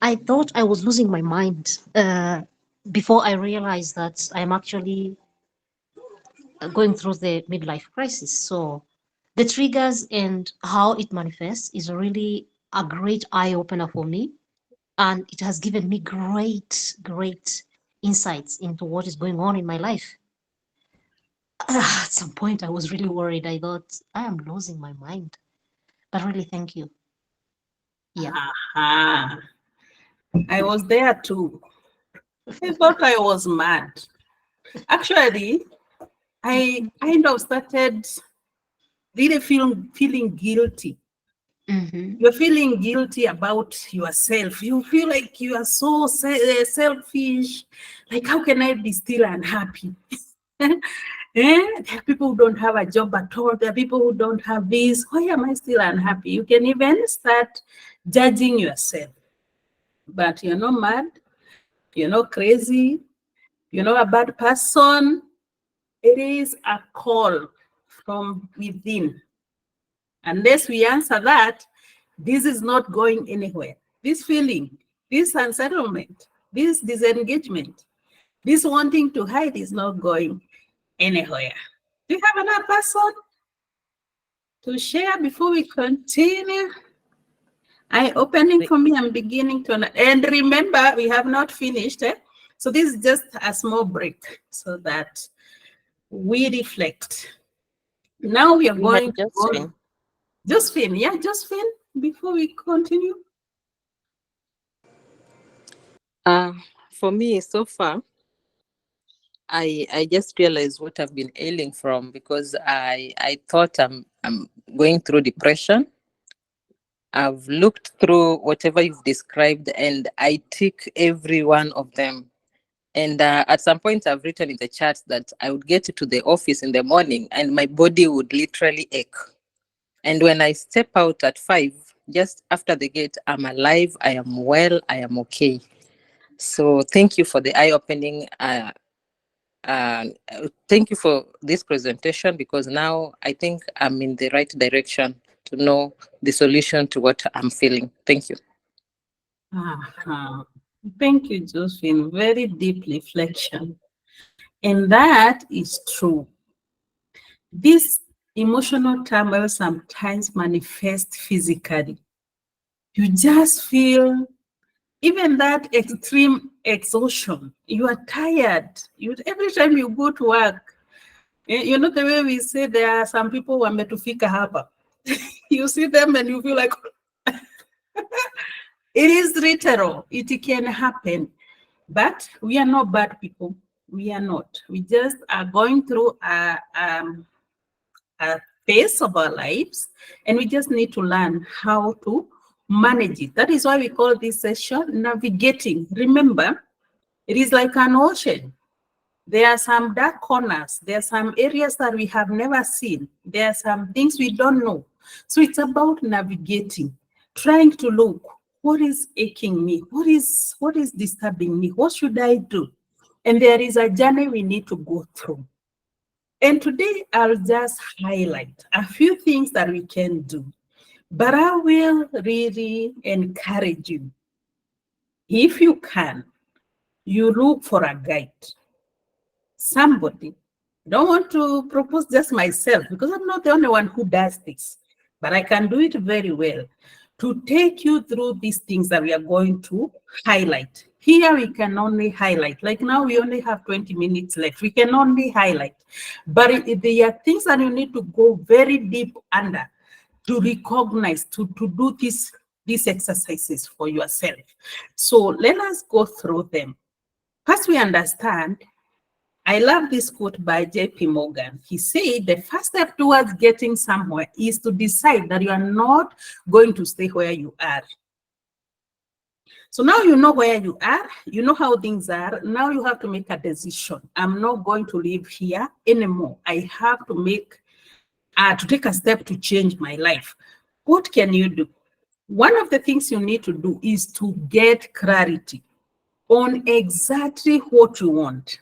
I thought I was losing my mind before I realized that I'm actually going through the midlife crisis. So the triggers and how it manifests is really a great eye opener for me. And it has given me great insights into what is going on in my life. At some point, I was really worried. I thought, I am losing my mind. But really, thank you. Yeah. I was there too. I thought I was mad. Actually, I kind of started really feeling guilty. You're feeling guilty about yourself. You feel like you are so selfish. Like, how can I be still unhappy? There are people who don't have a job at all. There are people who don't have this. Why am I still unhappy? You can even start judging yourself. But you're not mad. You're not crazy. You're not a bad person. It is a call from within. Unless we answer that, this is not going anywhere. This feeling, this unsettlement, this disengagement, this wanting to hide is not going anywhere. Do you have another person to share before we continue? Eye-opening for me, I'm beginning to, and remember, we have not finished. So this is just a small break so that we reflect. Now we are going to go. Josephine, before we continue. For me, so far, I just realized what I've been ailing from, because I thought I'm going through depression. I've looked through whatever you've described and I tick every one of them. And at some point, I've written in the chat that I would get to the office in the morning and my body would literally ache. And when I step out at 5, just after the gate, I'm alive, I am well, I am okay. So thank you for the eye-opening. Thank you for this presentation, because now I think I'm in the right direction to know the solution to what I'm feeling. Thank you. Thank you, Josephine. Very deep reflection. And that is true. This emotional turmoil sometimes manifests physically. You just feel even that extreme exhaustion. You are tired. Every time you go to work, you know the way we say there are some people who are wametufika hapa. You see them and you feel like it is literal. It can happen. But we are not bad people. We are not. We just are going through a phase of our lives, and we just need to learn how to manage it. That is why we call this session navigating. Remember, it is like an ocean. There are some dark corners. There are some areas that we have never seen. There are some things we don't know. So it's about navigating, trying to look, what is aching me? What is disturbing me? What should I do? And there is a journey we need to go through. And today I'll just highlight a few things that we can do. But I will really encourage you, if you can, you look for a guide. Somebody. I don't want to propose just myself because I'm not the only one who does this, but I can do it very well to take you through these things that we are going to highlight. Here we can only highlight. Like now we only have 20 minutes left. We can only highlight. But there are things that you need to go very deep under to recognize, to do these exercises for yourself. So let us go through them. First, we understand. I love this quote by J.P. Morgan. He said the first step towards getting somewhere is to decide that you are not going to stay where you are. So now you know where you are, you know how things are. Now you have to make a decision. I'm not going to live here anymore. I have to take a step to change my life. What can you do? One of the things you need to do is to get clarity on exactly what you want.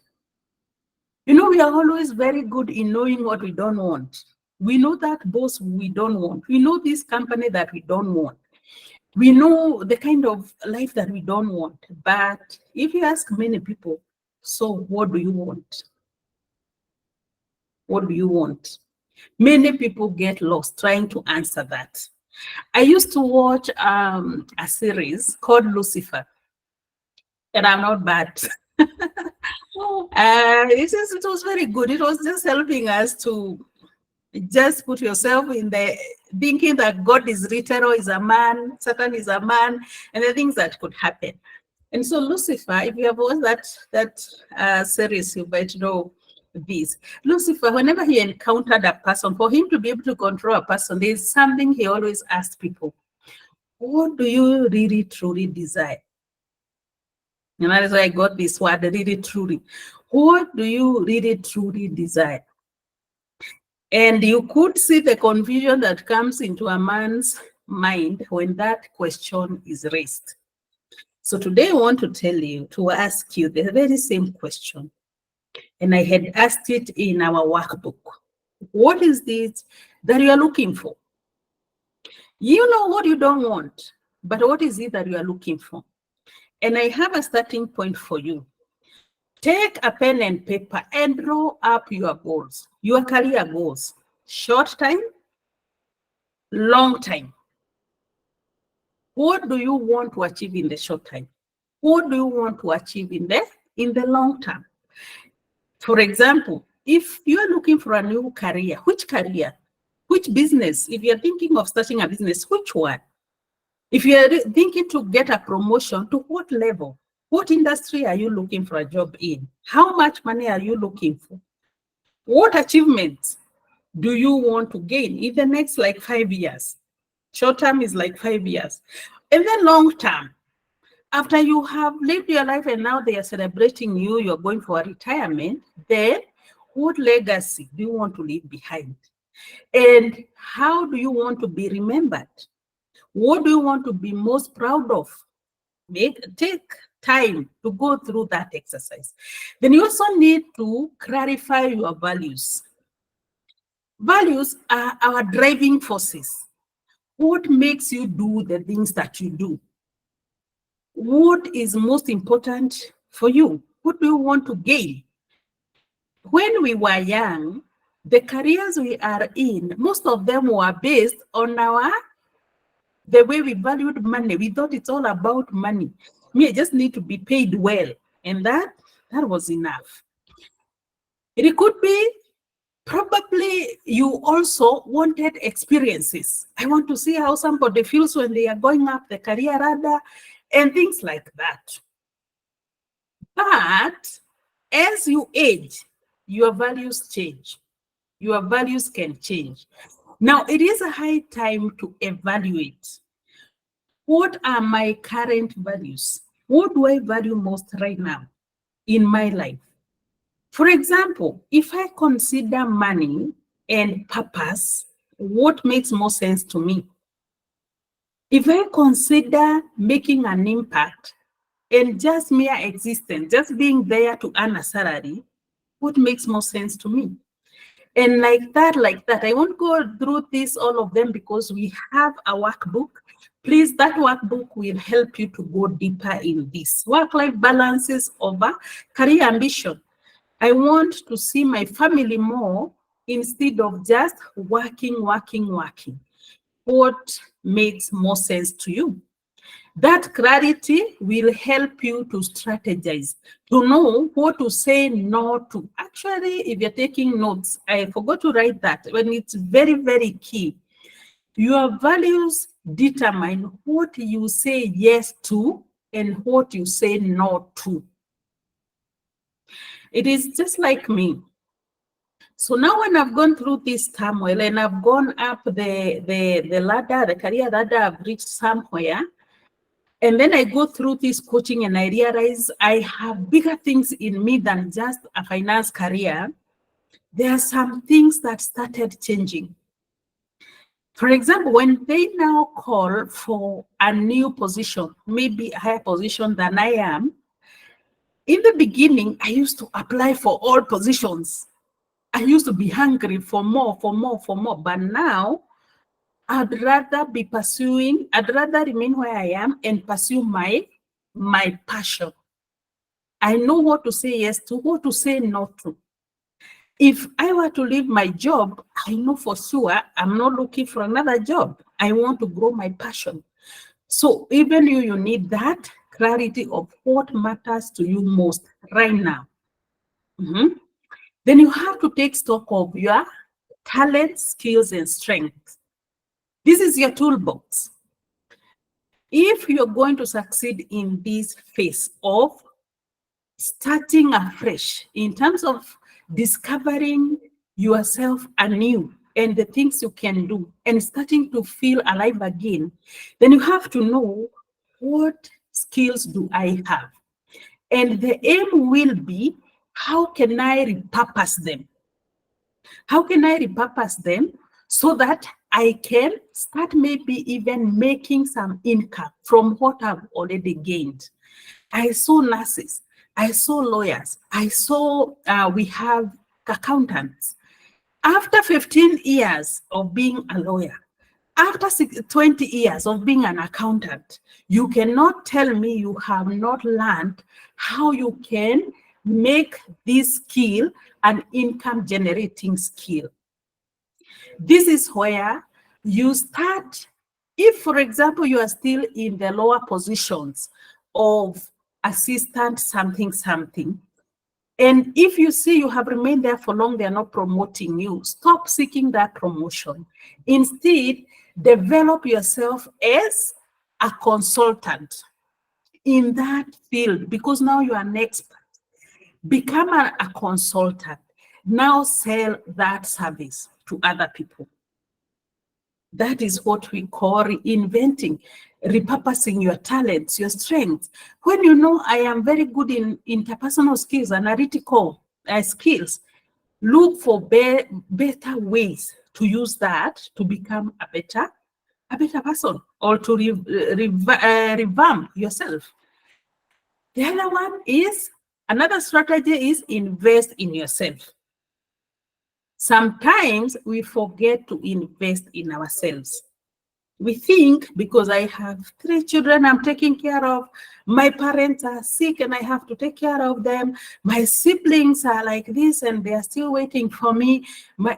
You know, we are always very good in knowing what we don't want. We know that boss we don't want. We know this company that we don't want. We know the kind of life that we don't want. But if you ask many people, so what do you want? What do you want? Many people get lost trying to answer that. I used to watch a series called Lucifer, and I'm not bad. It was very good. It was just helping us to just put yourself in the thinking that God is literal, is a man, Satan is a man, and the things that could happen. And so Lucifer, if you have watched that series, you might know this. Lucifer, whenever he encountered a person, for him to be able to control a person, there is something he always asked people. What do you really truly desire? And that is why I got this word, really truly. What do you really truly desire? And you could see the confusion that comes into a man's mind when that question is raised. So today I want to tell you, to ask you the very same question. And I had asked it in our workbook. What is this that you are looking for? You know what you don't want, but what is it that you are looking for? And I have a starting point for you. Take a pen and paper and draw up your goals, your career goals. Short time, long time. What do you want to achieve in the short time? What do you want to achieve in the long term? For example, if you are looking for a new career, which business? If you're thinking of starting a business, which one? If you're thinking to get a promotion, to what level? What industry are you looking for a job in? How much money are you looking for? What achievements do you want to gain in the next 5 years? Short term is 5 years. And then long term, after you have lived your life and now they are celebrating you, you're going for a retirement, then what legacy do you want to leave behind? And how do you want to be remembered? What do you want to be most proud of? Take time to go through that exercise. Then you also need to clarify your values. Values are our driving forces. What makes you do the things that you do? what is most important for you? What do you want to gain? When we were young, the careers we are in, most of them were based on the way we valued money. We thought it's all about money. Me, I just need to be paid well. And that was enough. It could be probably you also wanted experiences. I want to see how somebody feels when they are going up the career ladder and things like that. But as you age, your values change. Your values can change. Now, it is a high time to evaluate. What are my current values? What do I value most right now in my life? For example, if I consider money and purpose, what makes more sense to me? If I consider making an impact and just mere existence, just being there to earn a salary, what makes more sense to me? And like that, I won't go through this, all of them, because we have a workbook. Please, that workbook will help you to go deeper in this. Work-life balances over career ambition. I want to see my family more instead of just working. What makes more sense to you? That clarity will help you to strategize, to know what to say no to. Actually, if you're taking notes, I forgot to write that. When it's very, very key. Your values determine what you say yes to and what you say no to. It is just like me. So now when I've gone through this turmoil and I've gone up the ladder, the career ladder, I've reached somewhere, and then I go through this coaching and I realize I have bigger things in me than just a finance career. There are some things that started changing. For example, when they now call for a new position, maybe a higher position than I am, in the beginning, I used to apply for all positions. I used to be hungry for more. But now, I'd rather remain where I am and pursue my passion. I know what to say yes to, what to say no to. If I were to leave my job, I know for sure I'm not looking for another job. I want to grow my passion. So even you need that clarity of what matters to you most right now. Then you have to take stock of your talents, skills, and strengths. This is your toolbox. If you're going to succeed in this phase of starting afresh in terms of discovering yourself anew and the things you can do and starting to feel alive again, then you have to know, what skills do I have? And the aim will be, how can I repurpose them? How can I repurpose them so that I can start maybe even making some income from what I've already gained? I saw nurses, I saw lawyers, I saw we have accountants. After 15 years of being a lawyer, after 20 years of being an accountant, you cannot tell me you have not learned how you can make this skill an income generating skill. This is where you start. If, for example, you are still in the lower positions of assistant something, and if you see you have remained there for long, they're not promoting you, stop seeking that promotion. Instead, develop yourself as a consultant in that field, because now you are an expert. Become a consultant. Now sell that service to other people. That is what we call reinventing, repurposing your talents, your strengths. When you know I am very good in interpersonal skills, analytical skills, look for better ways to use that to become a better person, or to revamp yourself. The other one is, another strategy is invest in yourself. Sometimes we forget to invest in ourselves. We think because I have 3 children I'm taking care of, my parents are sick and I have to take care of them, my siblings are like this and they are still waiting for me.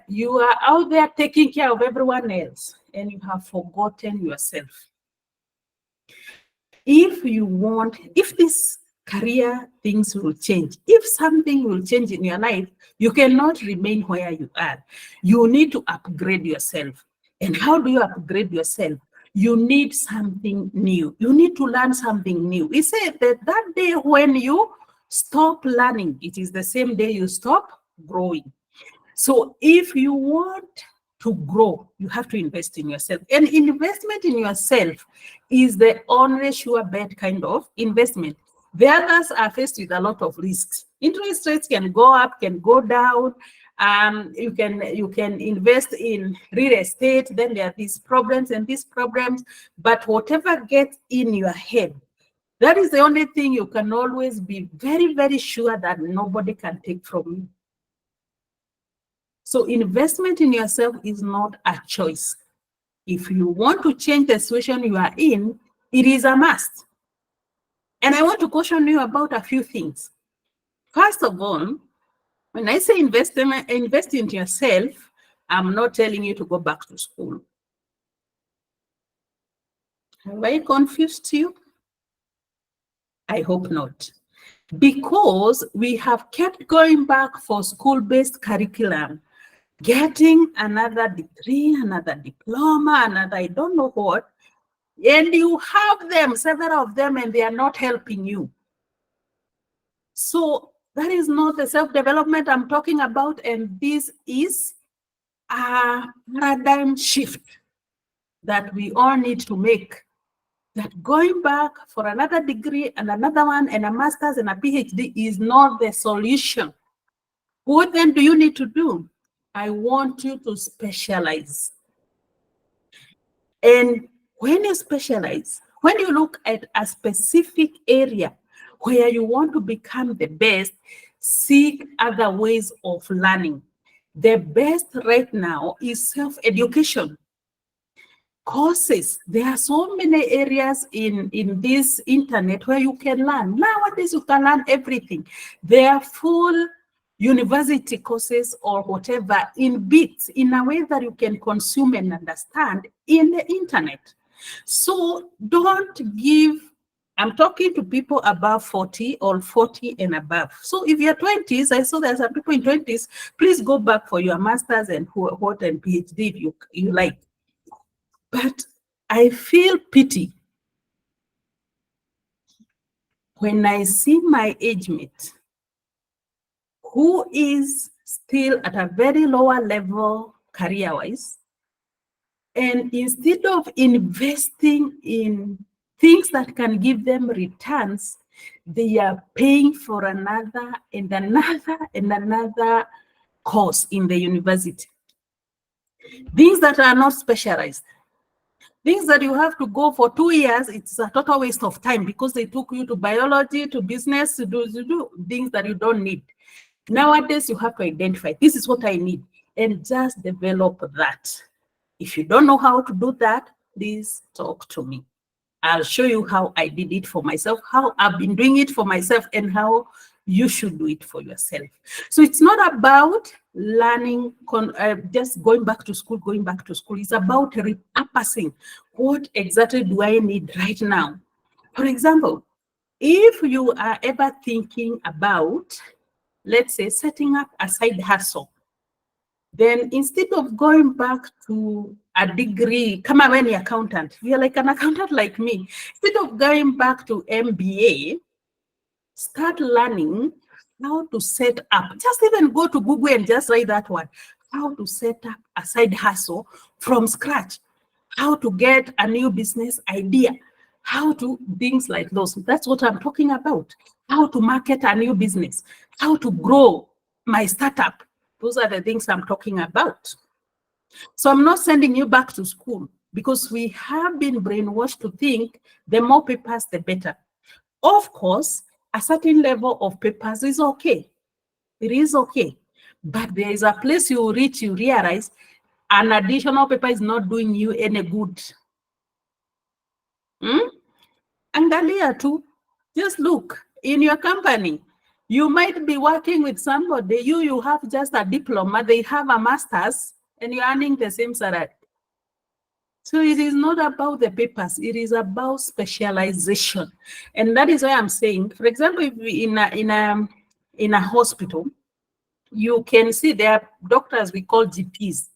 You are out there taking care of everyone else and you have forgotten yourself. If this career things will change, if something will change in your life, you cannot remain where you are. You need to upgrade yourself. And how do you upgrade yourself? You need something new. You need to learn something new. We say that day when you stop learning, it is the same day you stop growing. So if you want to grow, you have to invest in yourself. And investment in yourself is the only sure bet kind of investment. The others are faced with a lot of risks. Interest rates can go up, can go down. You can invest in real estate. Then there are these problems and these problems. But whatever gets in your head, that is the only thing you can always be very, very sure that nobody can take from you. So investment in yourself is not a choice. If you want to change the situation you are in, it is a must. And I want to caution you about a few things. First of all, when I say invest in yourself, I'm not telling you to go back to school. Have I confused you? I hope not. Because we have kept going back for school-based curriculum, getting another degree, another diploma, another I don't know what, and you have them, several of them, and they are not helping you. So that is not the self-development I'm talking about, and this is a paradigm shift that we all need to make. That going back for another degree and another one and a master's and a PhD is not the solution. What then do you need to do? I want you to specialize. And when you specialize, when you look at a specific area where you want to become the best, seek other ways of learning. The best right now is self-education. Courses. There are so many areas in this internet where you can learn. Nowadays, you can learn everything. There are full university courses or whatever in bits, in a way that you can consume and understand in the internet. So don't give, I'm talking to people above 40 or 40 and above. So if you're 20s, I saw there are some people in 20s, please go back for your master's and what and PhD if you like. But I feel pity when I see my age mate who is still at a very lower level career-wise, and instead of investing in things that can give them returns, they are paying for another and another and another course in the university. Things that are not specialized. Things that you have to go for 2 years, it's a total waste of time because they took you to biology, to business, to do things that you don't need. Nowadays, you have to identify, this is what I need, and just develop that. If you don't know how to do that, please talk to me. I'll show you how I did it for myself, how I've been doing it for myself, and how you should do it for yourself. So it's not about learning, just going back to school. It's about repurposing. What exactly do I need right now? For example, if you are ever thinking about, let's say, setting up a side hustle, then instead of going back to a degree, come on, any accountant, you're like an accountant like me, instead of going back to MBA, start learning how to set up. Just even go to Google and just write that one, how to set up a side hustle from scratch, how to get a new business idea, how to things like those. That's what I'm talking about. How to market a new business, how to grow my startup. Those are the things I'm talking about. So I'm not sending you back to school because we have been brainwashed to think the more papers, the better. Of course, a certain level of papers is okay. It is okay. But there is a place you reach, you realize an additional paper is not doing you any good. Angalia too. Just look in your company. You might be working with somebody, you have just a diploma, they have a master's, and you're earning the same salary. So it is not about the papers, it is about specialization. And that is why I'm saying, for example, if we in a hospital, you can see there are doctors we call GPs,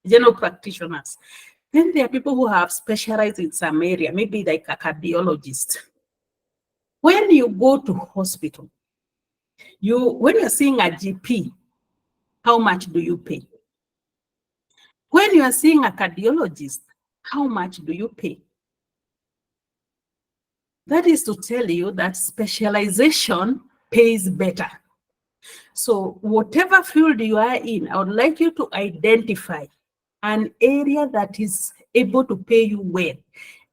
general practitioners. Then there are people who have specialized in some area, maybe like a cardiologist. When you go to hospital, when you're seeing a GP, how much do you pay? When you are seeing a cardiologist, how much do you pay? That is to tell you that specialization pays better. So whatever field you are in, I would like you to identify an area that is able to pay you well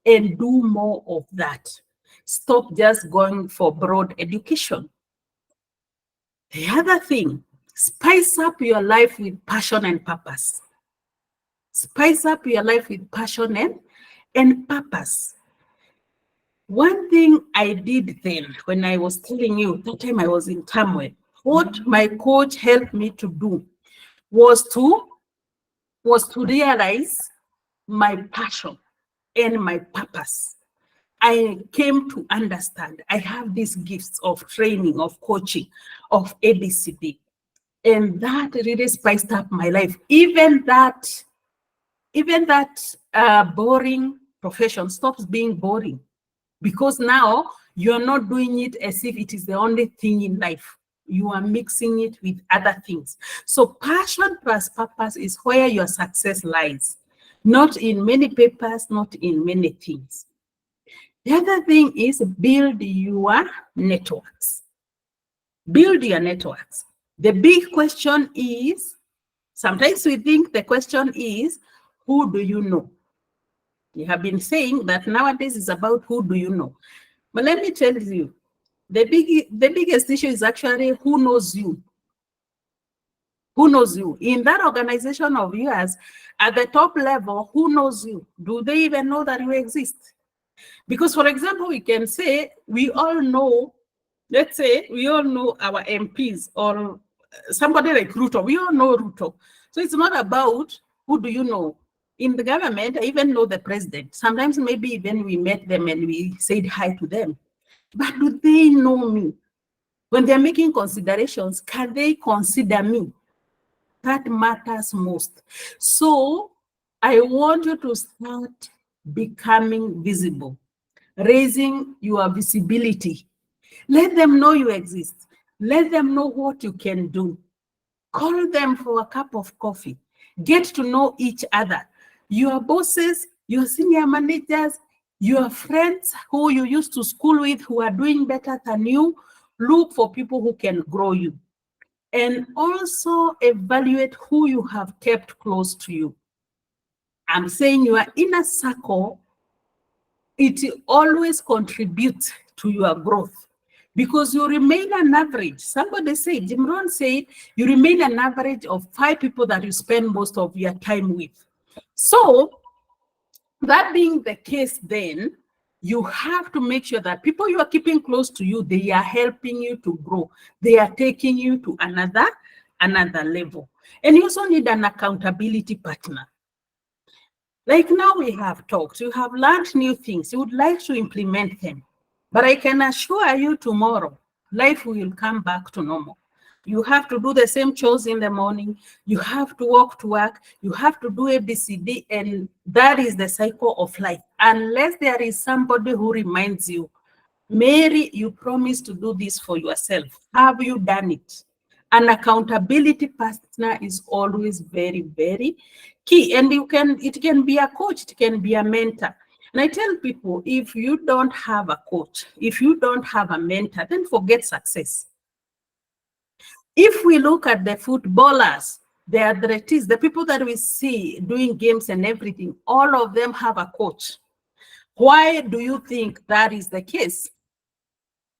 and do more of that. Stop just going for broad education. The other thing, spice up your life with passion and purpose. Spice up your life with passion and purpose. One thing I did then, when I was telling you, that time I was in turmoil, what my coach helped me to do was to realize my passion and my purpose. I came to understand I have these gifts of training, of coaching, of ABCD. And that really spiced up my life. Even that boring profession stops being boring, because now you're not doing it as if it is the only thing in life. You are mixing it with other things. So passion plus purpose is where your success lies, not in many papers, not in many things. The other thing is build your networks. Build your networks. The big question is, sometimes we think the question is, who do you know? You have been saying that nowadays is about who do you know. But let me tell you, the biggest issue is actually who knows you. Who knows you? In that organization of yours, at the top level, who knows you? Do they even know that you exist? Because, for example, we can say we all know, let's say we all know our MPs or somebody like Ruto. We all know Ruto. So it's not about who do you know. In the government, I even know the president. Sometimes maybe even we met them and we said hi to them. But do they know me? When they're making considerations, can they consider me? That matters most. So I want you to start becoming visible, raising your visibility. Let them know you exist. Let them know what you can do. Call them for a cup of coffee. Get to know each other. Your bosses, your senior managers, your friends who you used to school with who are doing better than you, look for people who can grow you. And also evaluate who you have kept close to you. I'm saying your inner circle, it always contributes to your growth, because you remain an average. Somebody said, Jim Rohn said, you remain an average of 5 people that you spend most of your time with. So that being the case, then you have to make sure that people you are keeping close to you, they are helping you to grow. They are taking you to another level. And you also need an accountability partner. Like now we have talked, you have learned new things, you would like to implement them. But I can assure you tomorrow, life will come back to normal. You have to do the same chores in the morning, you have to walk to work, you have to do ABCD, and that is the cycle of life. Unless there is somebody who reminds you, Mary, you promised to do this for yourself. Have you done it? An accountability partner is always very, very key. And it can be a coach, it can be a mentor. And I tell people, if you don't have a coach, if you don't have a mentor, then forget success. If we look at the footballers, the athletes, the people that we see doing games and everything, all of them have a coach. Why do you think that is the case?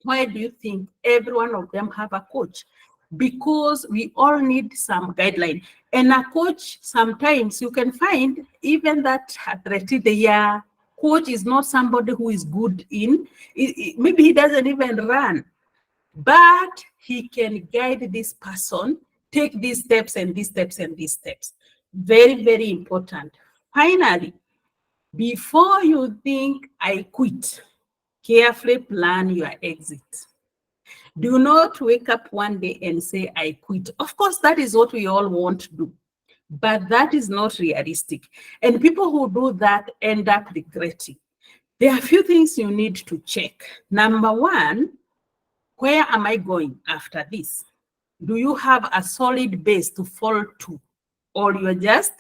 Why do you think every one of them have a coach? Because we all need some guideline. And a coach, sometimes you can find even that athlete, they are Coach is not somebody who is good in, maybe he doesn't even run, but he can guide this person, take these steps and these steps and these steps. Very, very important. Finally, before you think I quit, carefully plan your exit. Do not wake up one day and say, I quit. Of course, that is what we all want to do, but that is not realistic. And people who do that end up regretting. There are a few things you need to check. Number one, where am I going after this? Do you have a solid base to fall to? Or you're just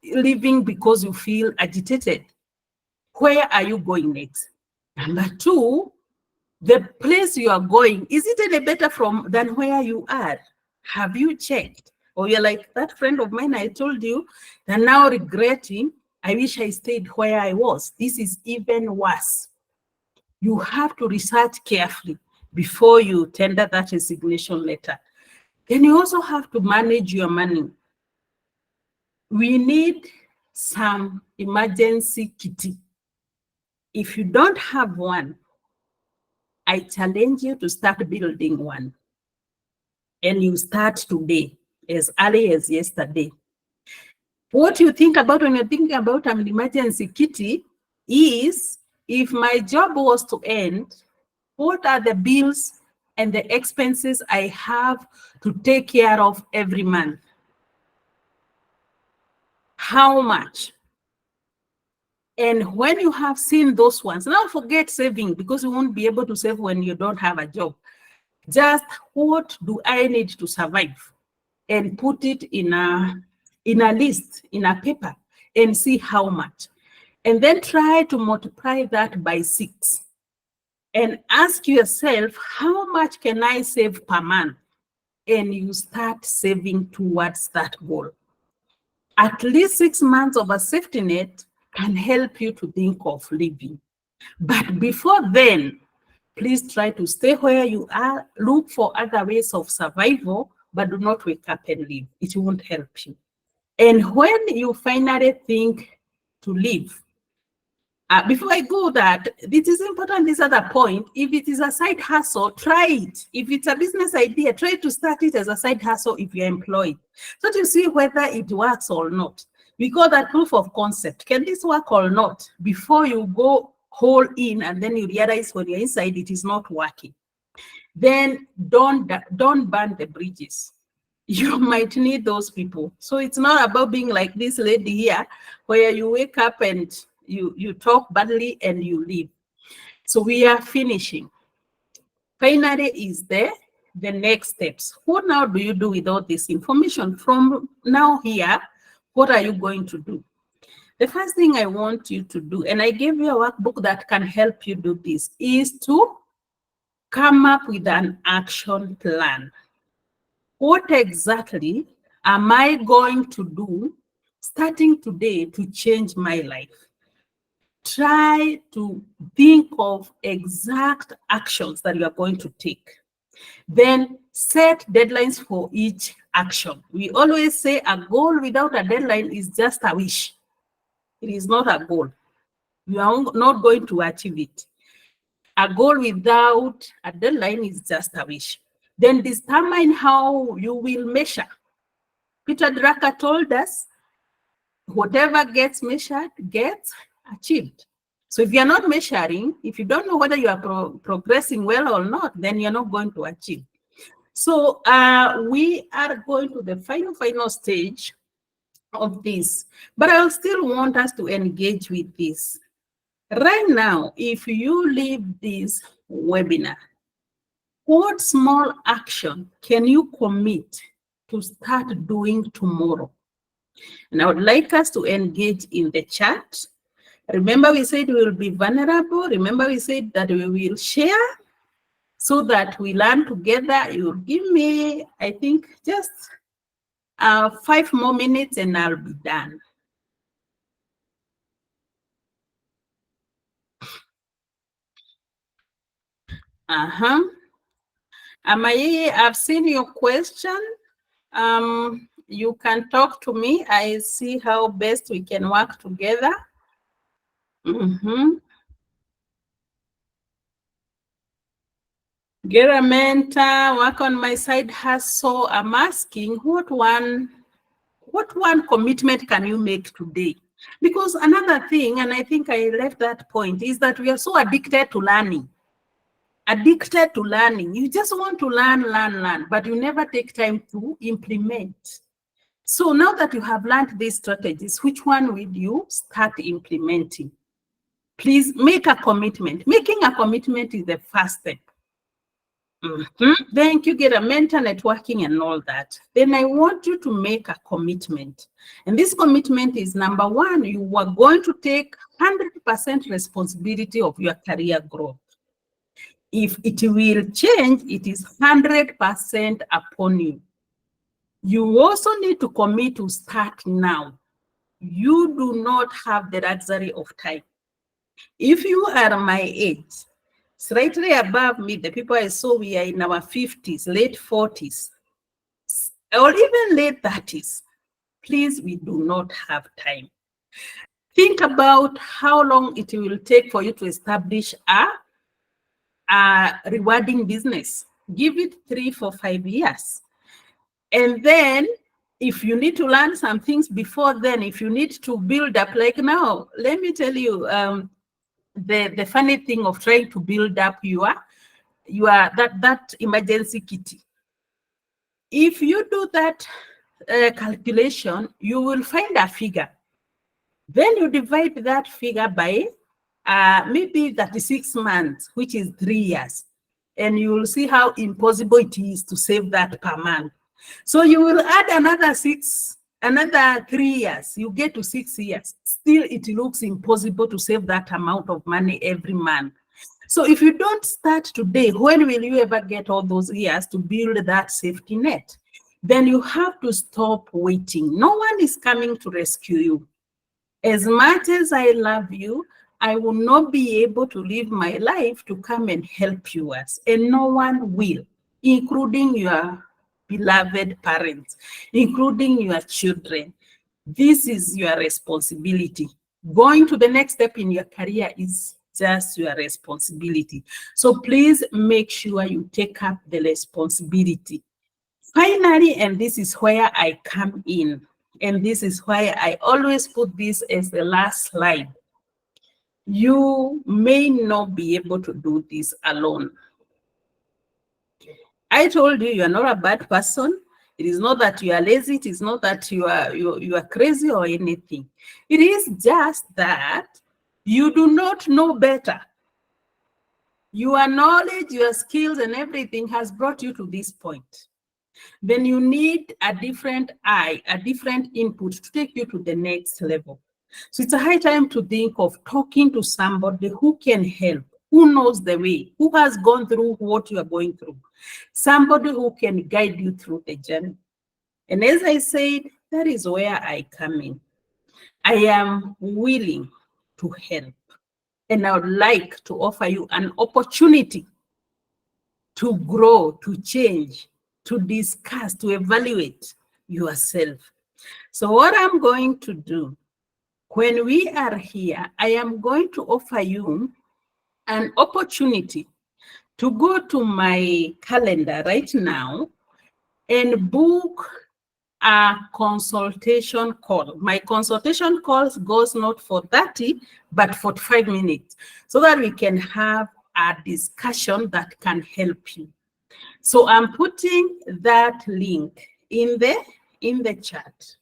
living because you feel agitated? Where are you going next? Number two, the place you are going, is it any better than where you are? Have you checked? Or you're like that friend of mine I told you, and now regretting, I wish I stayed where I was. This is even worse. You have to research carefully before you tender that resignation letter. Then you also have to manage your money. We need some emergency kitty. If you don't have one, I challenge you to start building one. And you start today, as early as yesterday. What you think about when you're thinking about an emergency kitty is, if my job was to end, what are the bills and the expenses I have to take care of every month? How much? And when you have seen those ones, now forget saving, because you won't be able to save when you don't have a job. Just, what do I need to survive? And put it in a list, in a paper, and see how much. And then try to multiply that by 6. And ask yourself, how much can I save per month? And you start saving towards that goal. At least 6 months of a safety net can help you to think of leaving. But before then, please try to stay where you are, look for other ways of survival, but do not wake up and leave. It won't help you. And when you finally think to leave, before I go that, it is important, this other point, if it is a side hustle, try it. If it's a business idea, try to start it as a side hustle if you're employed. So to see whether it works or not. We call that proof of concept. Can this work or not? Before you go whole in and then you realize when you're inside it is not working. Then don't burn the bridges. You might need those people. So it's not about being like this lady here, where you wake up and you talk badly and you leave. So we are finishing. Finally, is there the next steps? What now do you do with all this information? From now here, what are you going to do? The first thing I want you to do, and I gave you a workbook that can help you do this, is to come up with an action plan. What exactly am I going to do starting today to change my life? Try to think of exact actions that you are going to take. Then set deadlines for each action. We always say a goal without a deadline is just a wish. It is not a goal. You are not going to achieve it. A goal without a deadline is just a wish. Then determine how you will measure. Peter Drucker told us, whatever gets measured gets achieved. So if you're not measuring, if you don't know whether you are progressing well or not, then you're not going to achieve. So we are going to the final stage of this, but I still want us to engage with this. Right now, if you leave this webinar, what small action can you commit to start doing tomorrow? And I would like us to engage in the chat. Remember, we said we will be vulnerable. Remember, we said that we will share so that we learn together. You'll give me, I think, just 5 more minutes and I'll be done. Amaye, I've seen your question. You can talk to me. I see how best we can work together. Mhm. Get a mentor, work on my side hustle. I'm asking, what one commitment can you make today? Because another thing, and I think I left that point, is that we are so addicted to learning. Addicted to learning. You just want to learn, but you never take time to implement. So now that you have learned these strategies, which one will you start implementing? Please make a commitment. Making a commitment is the first step. Then you get a mentor, networking and all that. Then I want you to make a commitment. And this commitment is number one, you are going to take 100% responsibility of your career growth. If it will change, it is 100% upon you. You also need to commit to start now. You do not have the luxury of time. If you are my age, slightly above me, the people I saw, we are in our 50s, late 40s, or even late 30s. Please, we do not have time. Think about how long it will take for you to establish a rewarding business. Give it 3, 4, 5 years. And then if you need to learn some things before then, if you need to build up, like now, let me tell you, the funny thing of trying to build up your that emergency kitty. If you do that calculation, you will find a figure. Then you divide that figure by maybe 36 months, which is 3 years. And you will see how impossible it is to save that per month. So you will add another 3 years, you get to 6 years. Still, it looks impossible to save that amount of money every month. So if you don't start today, when will you ever get all those years to build that safety net? Then you have to stop waiting. No one is coming to rescue you. As much as I love you, I will not be able to live my life to come and help you, and no one will, including your beloved parents, including your children. This is your responsibility. Going to the next step in your career is just your responsibility. So please make sure you take up the responsibility. Finally, and this is where I come in, and this is why I always put this as the last slide. You may not be able to do this alone. I told you are not a bad person. It is not that you are lazy. It is not that you are crazy or anything. It is just that you do not know better. Your knowledge, your skills, and everything has brought you to this point. Then you need a different eye, a different input to take you to the next level. So it's a high time to think of talking to somebody who can help, who knows the way, who has gone through what you are going through, somebody who can guide you through the journey. And as I said, that is where I come in. I am willing to help, and I would like to offer you an opportunity to grow, to change, to discuss, to evaluate yourself. So what I'm going to do, when we are here, I am going to offer you an opportunity to go to my calendar right now and book a consultation call. My consultation calls goes not for 30, but 45 minutes, so that we can have a discussion that can help you. So I'm putting that link in the chat.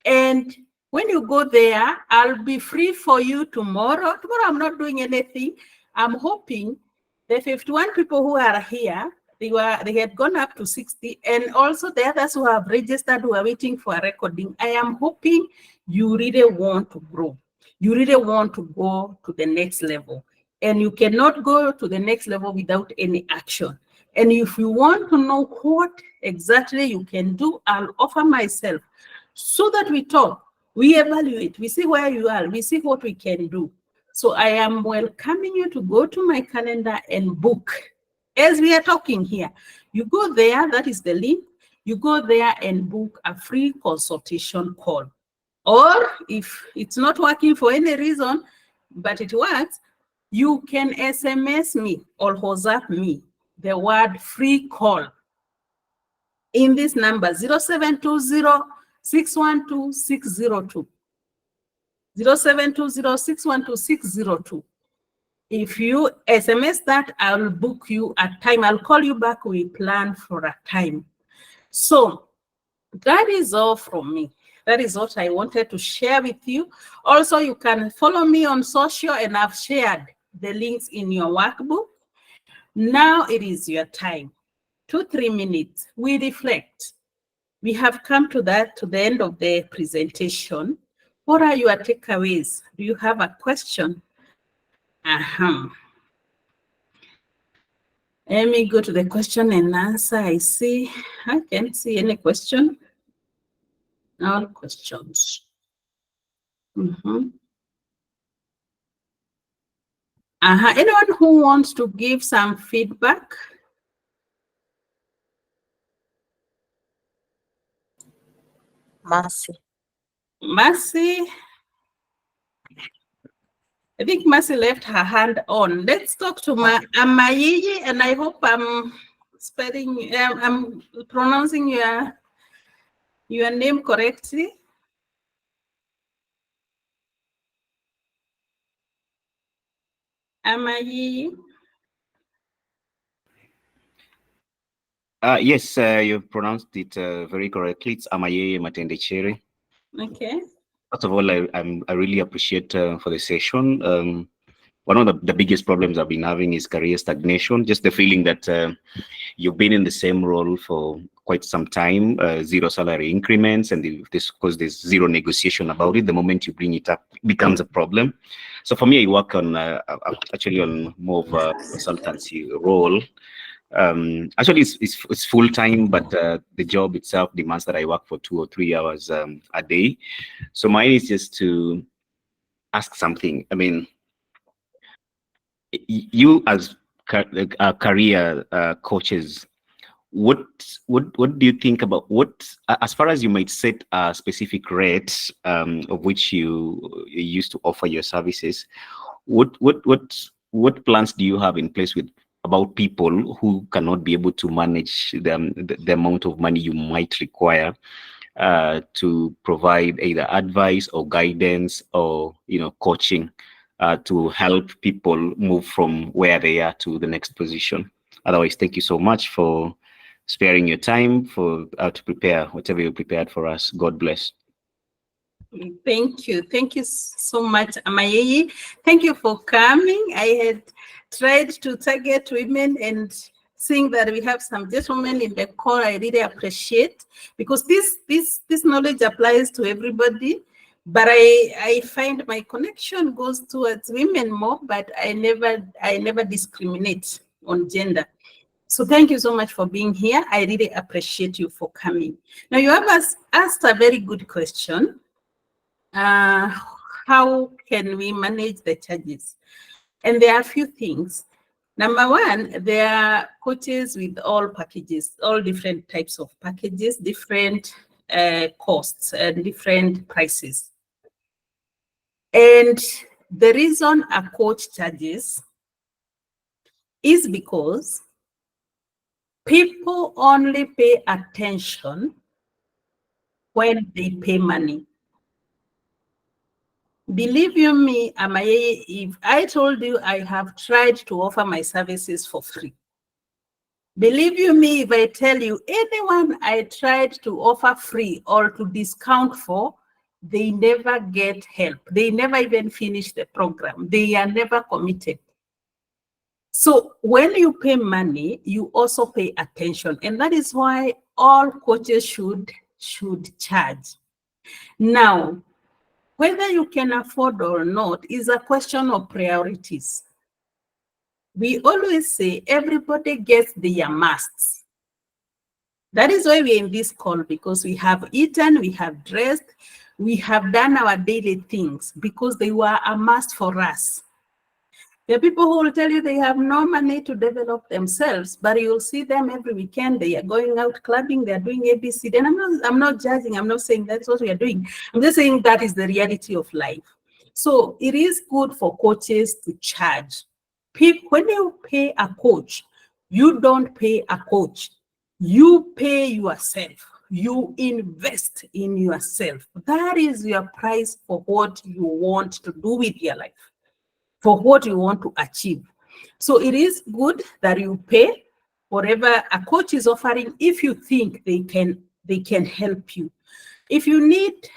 And when you go there, I'll be free for you tomorrow. Tomorrow I'm not doing anything. I'm hoping the 51 people who are here, they had gone up to 60, and also the others who have registered who are waiting for a recording. I am hoping you really want to grow. You really want to go to the next level. And you cannot go to the next level without any action. And if you want to know what exactly you can do, I'll offer myself so that we talk, we evaluate, we see where you are, we see what we can do. So I am welcoming you to go to my calendar and book. As we are talking here, you go there, that is the link, you go there and book a free consultation call. Or if it's not working for any reason, but it works, you can SMS me or WhatsApp me the word free call in this number 0720 612 602. 0720 612 602. If you SMS that, I'll book you a time. I'll call you back. We plan for a time. So that is all from me. That is what I wanted to share with you. Also, you can follow me on social, and I've shared the links in your workbook. Now it is your time. 2-3 minutes. We reflect. We have come to the end of the presentation. What are your takeaways? Do you have a question? Let me go to the question and answer. I can't see any question. All questions. Anyone who wants to give some feedback? Mercy. Mercy. I think Mercy left her hand on. Let's talk to Amayiyi, and I hope I'm pronouncing your name correctly. Amayiyi. Yes, you pronounced it very correctly. It's Amaye Matendechere. Okay. First of all, I really appreciate for the session. One of the biggest problems I've been having is career stagnation. Just the feeling that you've been in the same role for quite some time, zero salary increments, and because there's zero negotiation about it. The moment you bring it up, it becomes a problem. So for me, I work on actually on more of a consultancy role. Actually, it's full time, but the job itself demands that I work for 2 or 3 hours a day. So mine is just to ask something. I mean, you as career coaches, what do you think about as far as you might set a specific rate of which you used to offer your services? What plans do you have in place about people who cannot be able to manage the amount of money you might require to provide either advice or guidance or coaching to help people move from where they are to the next position? Otherwise, thank you so much for sparing your time to prepare whatever you prepared for us. God bless. Thank you. Thank you so much, Amayiyi. Thank you for coming. I had tried to target women, and seeing that we have some gentlemen in the call, I really appreciate, because this knowledge applies to everybody. But I find my connection goes towards women more, but I never discriminate on gender. So thank you so much for being here. I really appreciate you for coming. Now, you have asked a very good question. How can we manage the charges? And there are a few things. Number one, there are coaches with all packages, all different types of packages, different costs and different prices. And the reason a coach charges is because people only pay attention when they pay money. Believe you me, Amaye, if I told you I have tried to offer my services for free, believe you me if I tell you anyone I tried to offer free or to discount for, they never get help. They never even finish the program. They are never committed. So when you pay money, you also pay attention. And that is why all coaches should charge. Now, whether you can afford or not is a question of priorities. We always say everybody gets their musts. That is why we're in this call, because we have eaten, we have dressed, we have done our daily things because they were a must for us. There are people who will tell you they have no money to develop themselves, but you'll see them every weekend. They are going out clubbing, they are doing ABC. Then I'm not judging, I'm not saying that's what we are doing. I'm just saying that is the reality of life. So it is good for coaches to charge. When you pay a coach, you don't pay a coach. You pay yourself. You invest in yourself. That is your price for what you want to do with your life, for what you want to achieve. So it is good that you pay whatever a coach is offering if you think they can help you. If you need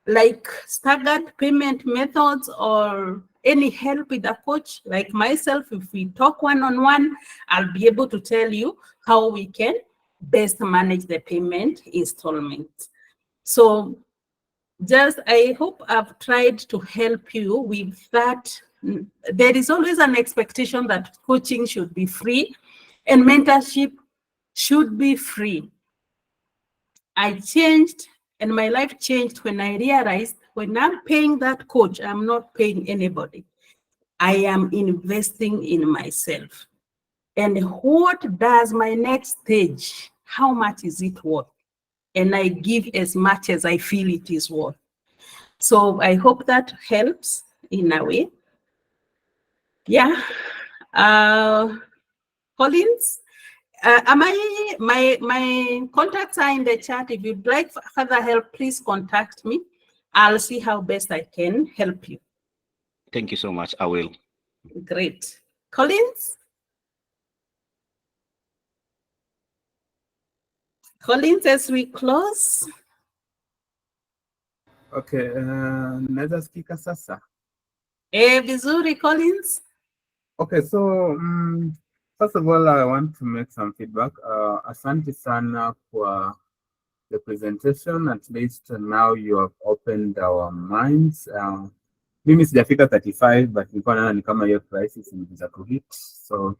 like staggered payment methods or any help with a coach like myself, if we talk one-on-one, I'll be able to tell you how we can best manage the payment installments. So just, I hope I've tried to help you with that. There is always an expectation that coaching should be free and mentorship should be free. I changed and my life changed when I realized when I'm paying that coach, I'm not paying anybody. I am investing in myself. And what does my next stage, how much is it worth? And I give as much as I feel it is worth. So I hope that helps in a way. Yeah. Collins, my contacts are in the chat. If you'd like further help, please contact me. I'll see how best I can help you. Thank you so much. I will. Great. Collins? Collins, as we close. Okay, naweza sikika sasa? Vizuri, Collins. Okay, so first of all, I want to make some feedback. Asante sana kwa the presentation. At least now you have opened our minds. Mimi sijafika 35, but nilikuwa naona ni kama hiyo crisis inaweza kuhit. So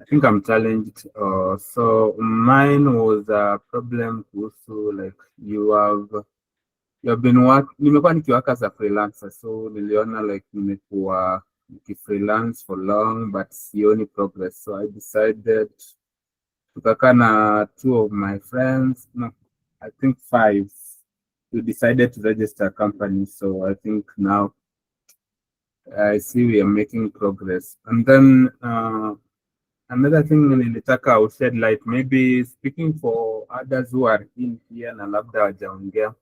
I think I'm challenged. So mine was a problem kuhusu like you have been nimekuwa nikiwaka as a freelancer, so niliona like nimekuwa freelance for long but sioni progress, so I decided tukakaa na 2 of my friends, no, I think 5, we decided to register a company. So I think now I see we are making progress. And then another thing nilitaka I will shed light, maybe speaking for others who are in here na labda wajaongea,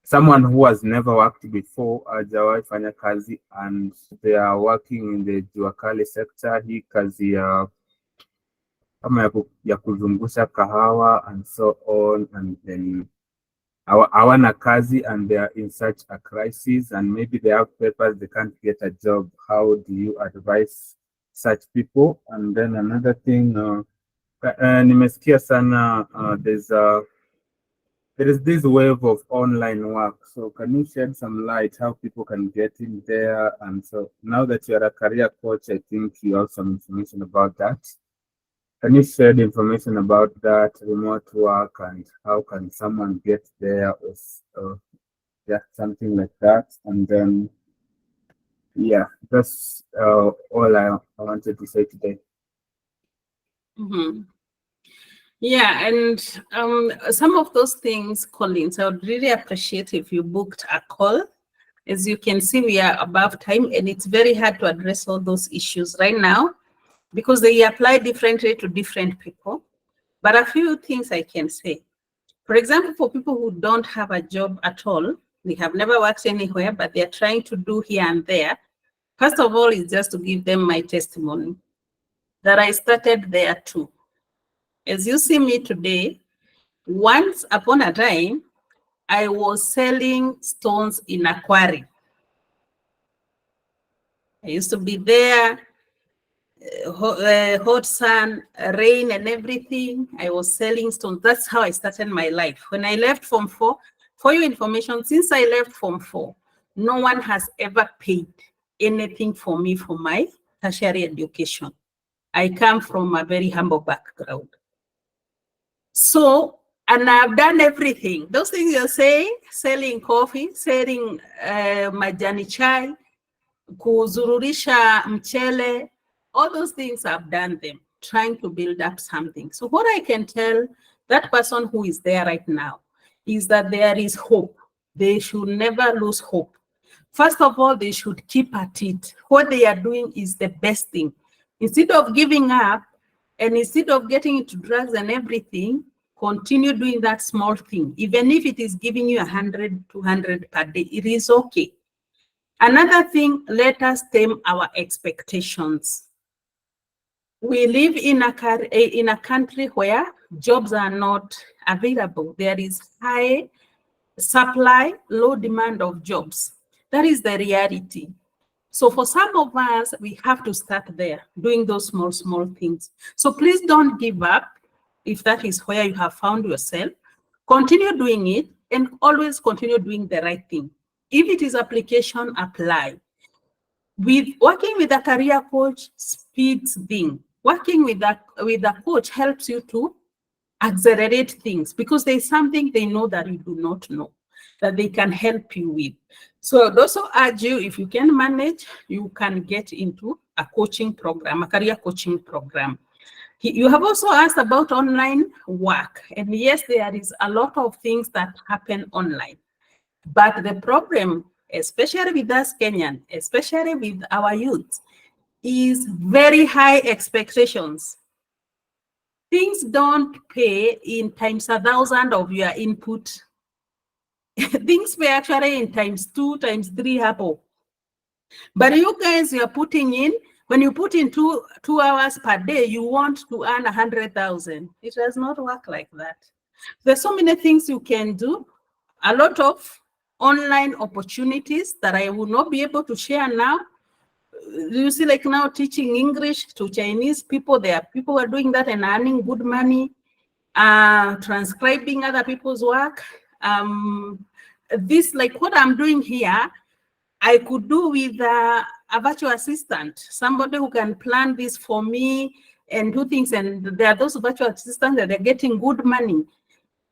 someone who has never worked before, hajawahi fanya kazi, and they are working in the jua kali sector, hii kazi ya kama ya kuzungusha kahawa and so on, and then hawana kazi and they are in such a crisis, and maybe they have papers, they can't get a job. How do you advise such people? And then another thing, nimesikia sana, there is this wave of online work. So can you shed some light how people can get in there? And so now that you are a career coach, I think you have some information about that. Can you share the information about that, remote work, and how can someone get there, or yeah, something like that? And then, yeah, that's all I wanted to say today. Mm-hmm. Yeah, and some of those things, Collins, I would really appreciate if you booked a call. As you can see, we are above time, and it's very hard to address all those issues right now because they apply differently to different people. But a few things I can say. For example, for people who don't have a job at all, they have never worked anywhere, but they're trying to do here and there. First of all, is just to give them my testimony that I started there too. As you see me today, once upon a time, I was selling stones in a quarry. I used to be there, hot sun, rain and everything. I was selling stones. That's how I started my life. When I left Form 4, for your information, since I left Form 4, no one has ever paid anything for me for my tertiary education. I come from a very humble background. So, and I've done everything. Those things you're saying, selling coffee, selling majani chai, kuzururisha mchele, all those things I've done them, trying to build up something. So what I can tell that person who is there right now is that there is hope. They should never lose hope. First of all, they should keep at it. What they are doing is the best thing. Instead of giving up and instead of getting into drugs and everything, continue doing that small thing. Even if it is giving you 100, 200 per day, it is okay. Another thing, let us tame our expectations. We live in a country where jobs are not available. There is high supply, low demand of jobs. That is the reality. So for some of us, we have to start there, doing those small things. So please don't give up if that is where you have found yourself. Continue doing it and always continue doing the right thing. If it is application, apply. Working with a career coach speeds things. Working with a coach helps you to accelerate things because there's something they know that you do not know that they can help you with. So I'd also urge you, if you can manage, you can get into a coaching program, a career coaching program. You have also asked about online work. And yes, there is a lot of things that happen online. But the problem, especially with us Kenyan, especially with our youth, is very high expectations. Things don't pay in times 1,000 of your input. Things pay actually in times 2, times 3 happen. But you guys, you're putting in, when you put in two hours per day, you want to earn 100,000. It does not work like that. There's so many things you can do. A lot of online opportunities that I will not be able to share now. You see, like now teaching English to Chinese people, there are people who are doing that and earning good money, transcribing other people's work. This, like what I'm doing here, I could do with a virtual assistant, somebody who can plan this for me and do things. And there are those virtual assistants that are getting good money.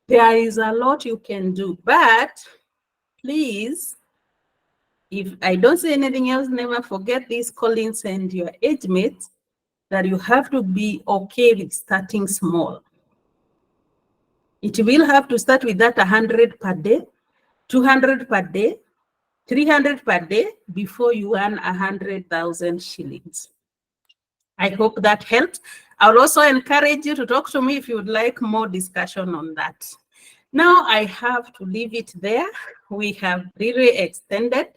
There is a lot you can do, but please, if I don't say anything else, never forget this, Collins, and your age mates, that you have to be okay with starting small. It will have to start with that 100 per day, 200 per day, 300 per day before you earn 100,000 shillings. I hope that helped. I'll also encourage you to talk to me if you would like more discussion on that. Now I have to leave it there. We have really extended.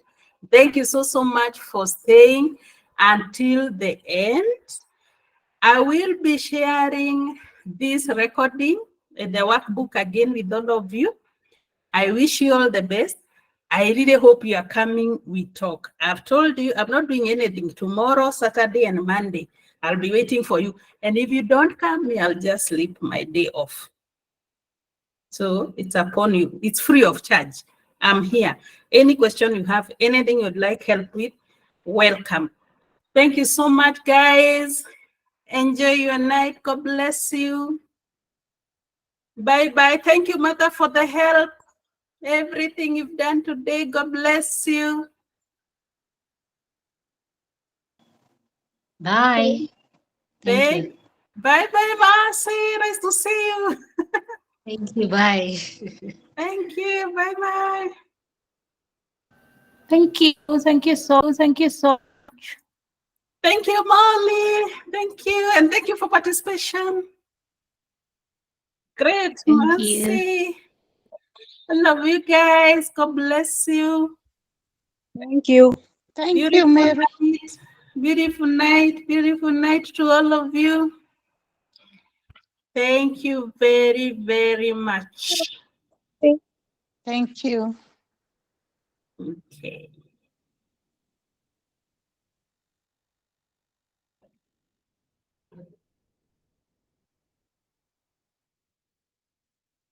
Thank you so much for staying until the end. I will be sharing this recording, the workbook again with all of you. I wish you all the best. I really hope you are coming, we talk. I've told you I'm not doing anything tomorrow, Saturday and Monday. I'll be waiting for you. And if you don't come, I'll just sleep my day off. So it's upon you. It's free of charge. I'm here. Any question you have, anything you'd like help with, welcome. Thank you so much, guys. Enjoy your night. God bless you. Bye-bye. Thank you, Mother, for the help. Everything you've done today. God bless you. Bye. Thank you. Bye-bye, Marcy. Nice to see you. Thank you. Bye. Thank you. Bye-bye. Thank you. Thank you so much. Thank you, Molly. Thank you. And thank you for participation. Great, Thank Marcy. I love you guys. God bless you. Thank you. Thank Beautiful you, Mary. night. Beautiful night. Beautiful night to all of you. Thank you very, very much. Thank you. Okay.